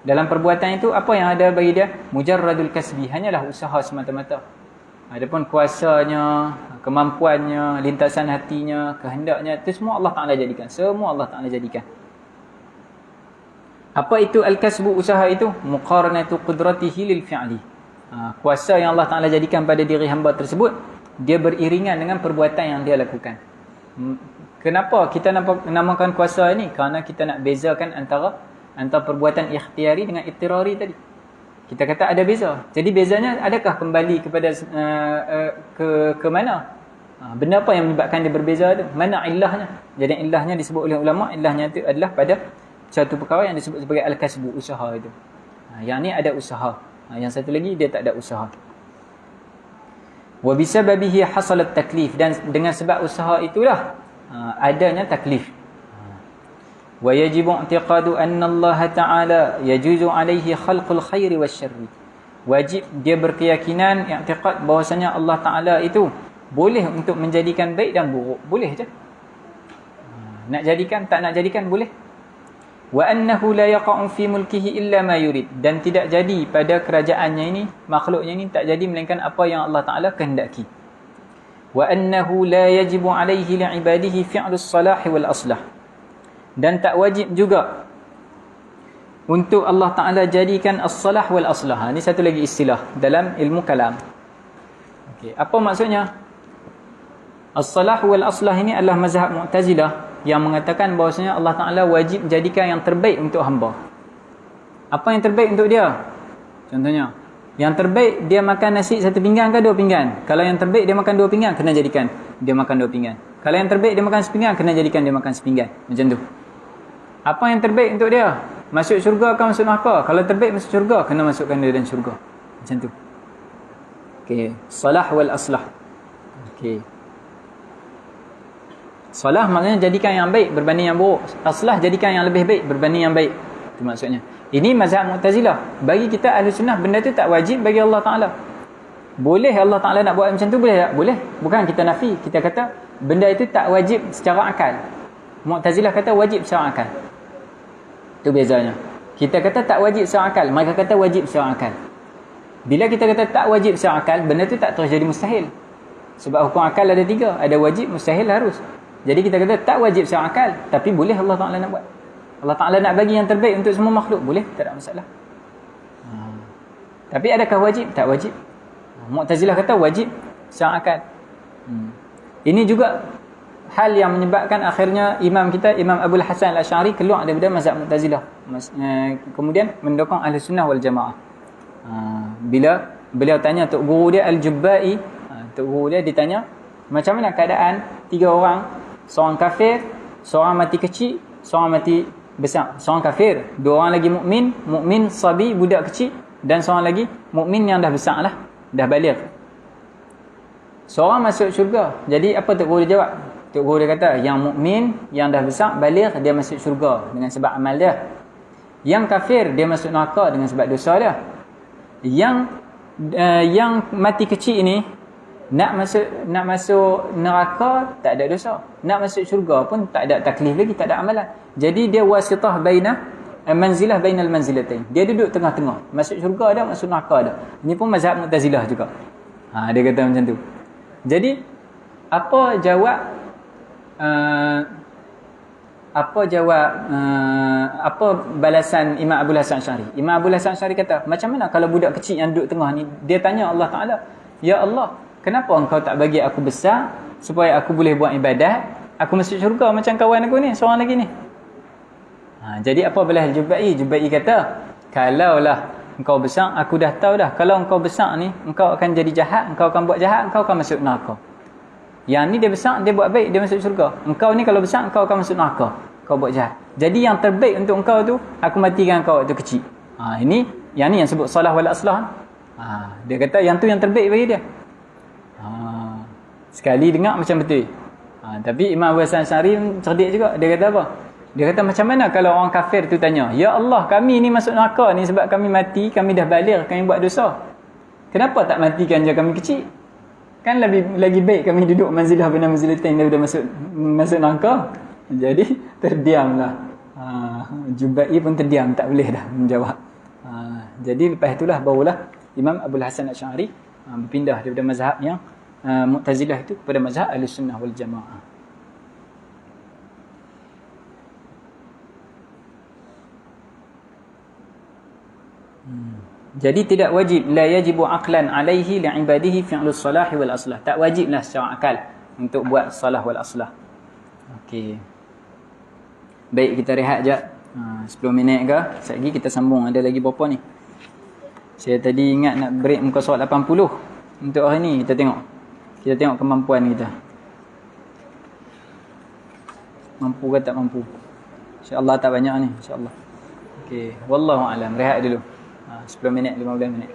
dalam perbuatan itu apa yang ada bagi dia? Mujarradul kasbi, hanyalah usaha semata-mata. Adapun kuasanya, kemampuannya, lintasan hatinya, kehendaknya, itu semua Allah Ta'ala jadikan. Semua Allah Ta'ala jadikan. Apa itu al-kasbu, usaha itu? Muqaranatu qudratihi lil fi'li. Kuasa yang Allah Ta'ala jadikan pada diri hamba tersebut, dia beriringan dengan perbuatan yang dia lakukan. Kenapa kita namakan kuasa ini? Kerana kita nak bezakan antara perbuatan ikhtiari dengan ittirari tadi. Kita kata ada beza. Jadi bezanya adakah kembali kepada ke mana? Benda apa yang menyebabkan dia berbeza tu? Mana illahnya? Jadi illahnya disebut oleh ulama, illahnya itu adalah pada satu perkara yang disebut sebagai al-kasbu, usaha itu. Yang ni ada usaha. Yang satu lagi dia tak ada usaha. Wa bisababihi hasalat taklif, dan dengan sebab usaha itulah adanya taklif. Wa yajibu i'tiqadu anna Allah Ta'ala yajuzu alaihi khalqul khairi wasyarri. Wajib dia berkeyakinan, i'tiqad bahwasanya Allah Ta'ala itu boleh untuk menjadikan baik dan buruk. Boleh je. Nak jadikan, tak nak jadikan, boleh. Wa annahu la yaqa'u fi mulkihi illa ma yurid. Dan tidak jadi pada kerajaannya ini, makhluknya ini tak jadi melainkan apa yang Allah Ta'ala kehendaki. Wa annahu la yajibu alaihi li'ibadihi fi'lus salahi wal aslah. Dan tak wajib juga untuk Allah Ta'ala jadikan as-salah wal aslah. Ini satu lagi istilah dalam ilmu kalam. Okay. Apa maksudnya? As-salah wal aslah ini adalah mazhab Mu'tazilah yang mengatakan bahawasanya Allah Ta'ala wajib jadikan yang terbaik untuk hamba. Apa yang terbaik untuk dia? Contohnya, yang terbaik dia makan nasi satu pinggan ke dua pinggan? Kalau yang terbaik dia makan dua pinggan, kena jadikan dia makan dua pinggan. Kalau yang terbaik dia makan sepinggan, kena jadikan dia makan sepinggan. Macam tu. Apa yang terbaik untuk dia? Masuk syurga atau masuk neraka? Kalau terbaik masuk syurga, kena masukkan dia dalam syurga. Macam tu. Okey, salah wal aslah. Okey. Salah maknanya jadikan yang baik berbanding yang buruk. Aslah jadikan yang lebih baik berbanding yang baik. Itu maksudnya. Ini mazhab Mu'tazilah. Bagi kita ahli sunnah, benda tu tak wajib bagi Allah Ta'ala. Boleh Allah Ta'ala nak buat macam tu, boleh tak? Boleh. Bukan kita nafi. Kita kata benda itu tak wajib secara akal. Mu'tazilah kata wajib secara akal. Itu bezanya. Kita kata tak wajib secara akal, mereka kata wajib secara akal. Bila kita kata tak wajib secara akal, benda tu tak terjadi mustahil. Sebab hukum akal ada tiga. Ada wajib, mustahil, harus. Jadi kita kata tak wajib secara akal, tapi boleh Allah Ta'ala nak buat. Allah Ta'ala nak bagi yang terbaik untuk semua makhluk, boleh, tak ada masalah. Tapi adakah wajib? Tak wajib. Mu'tazilah kata wajib secara akal. Ini juga hal yang menyebabkan akhirnya imam kita, Imam Abul Hasan Al-Asy'ari, keluar daripada mazhab Mu'tazilah. Kemudian mendukung Ahli Sunnah wal Jamaah. Bila beliau tanya Tok Guru dia Al-Jubba'i, Tok Guru dia ditanya, macam mana keadaan tiga orang, seorang kafir, seorang mati kecil, seorang mati besar. Seorang kafir, dua orang lagi mukmin sabi, budak kecil, dan seorang lagi mukmin yang dah besar lah, dah baligh. Seorang masuk syurga. Jadi apa Tok Guru dia jawab? Tok Guru dia kata, yang mukmin yang dah besar baligh, dia masuk syurga dengan sebab amal dia. Yang kafir dia masuk neraka dengan sebab dosa dia. Yang mati kecil ini nak masuk neraka tak ada dosa, nak masuk syurga pun tak ada taklif lagi, tak ada amalan. Jadi dia wasitah manzilah bainal manzilatain. Dia duduk tengah-tengah, masuk syurga ada, masuk neraka ada. Ini pun mazhab Mu'tazilah juga. Dia kata macam tu. Jadi apa balasan Imam Abul Hasan Asy'ari? Imam Abul Hasan Asy'ari kata, macam mana kalau budak kecil yang duduk tengah ni, dia tanya Allah Ta'ala, ya Allah, kenapa engkau tak bagi aku besar supaya aku boleh buat ibadat, aku masuk syurga macam kawan aku ni, seorang lagi ni. Jadi apa belah Jubba'i? Jubba'i kata, kalaulah engkau besar, aku dah tahu dah, kalau engkau besar ni, engkau akan jadi jahat, engkau akan buat jahat, engkau akan masuk neraka. Yang ni dia besar, dia buat baik, dia masuk syurga. Engkau ni kalau besar, engkau akan masuk neraka, kau buat jahat. Jadi yang terbaik untuk engkau tu, aku matikan engkau waktu kecil. Yang ni yang sebut salah wal aslah. Dia kata yang tu yang terbaik bagi dia. Sekali dengar macam betul. Tapi Imam Abu Hasan Asy'ari cerdik juga. Dia kata apa? Dia kata macam mana kalau orang kafir tu tanya, "Ya Allah, kami ni masuk neraka ni sebab kami mati, kami dah baligh, kami buat dosa. Kenapa tak matikan je kami kecil? Kan lagi baik kami duduk manzilah benar manzilatain daripada masuk neraka." Jadi terdiamlah. Jubai pun terdiam, tak boleh dah menjawab. Jadi lepas itulah barulah Imam Abdul Hasan Asy'ari berpindah daripada mazhab yang Mu'tazilah itu kepada mazhab Ahlussunnah wal Jamaah. Jadi tidak wajib, la yajibu aqlan alaihi li'ibadihi fi'lus salah wal aslah. Tak wajiblah secara akal untuk buat salah wal aslah. Okey. Baik, kita rehat jap. 10 minit ke? Sekejap lagi kita sambung. Ada lagi berapa ni? Saya tadi ingat nak break muka surat 80. Untuk hari ni kita tengok. Kita tengok kemampuan kita. Mampu ke tak mampu? InsyaAllah tak banyak ni, insyaAllah. Okey, wallahu a'lam. Rehat dulu. 10 minit, 15 minit.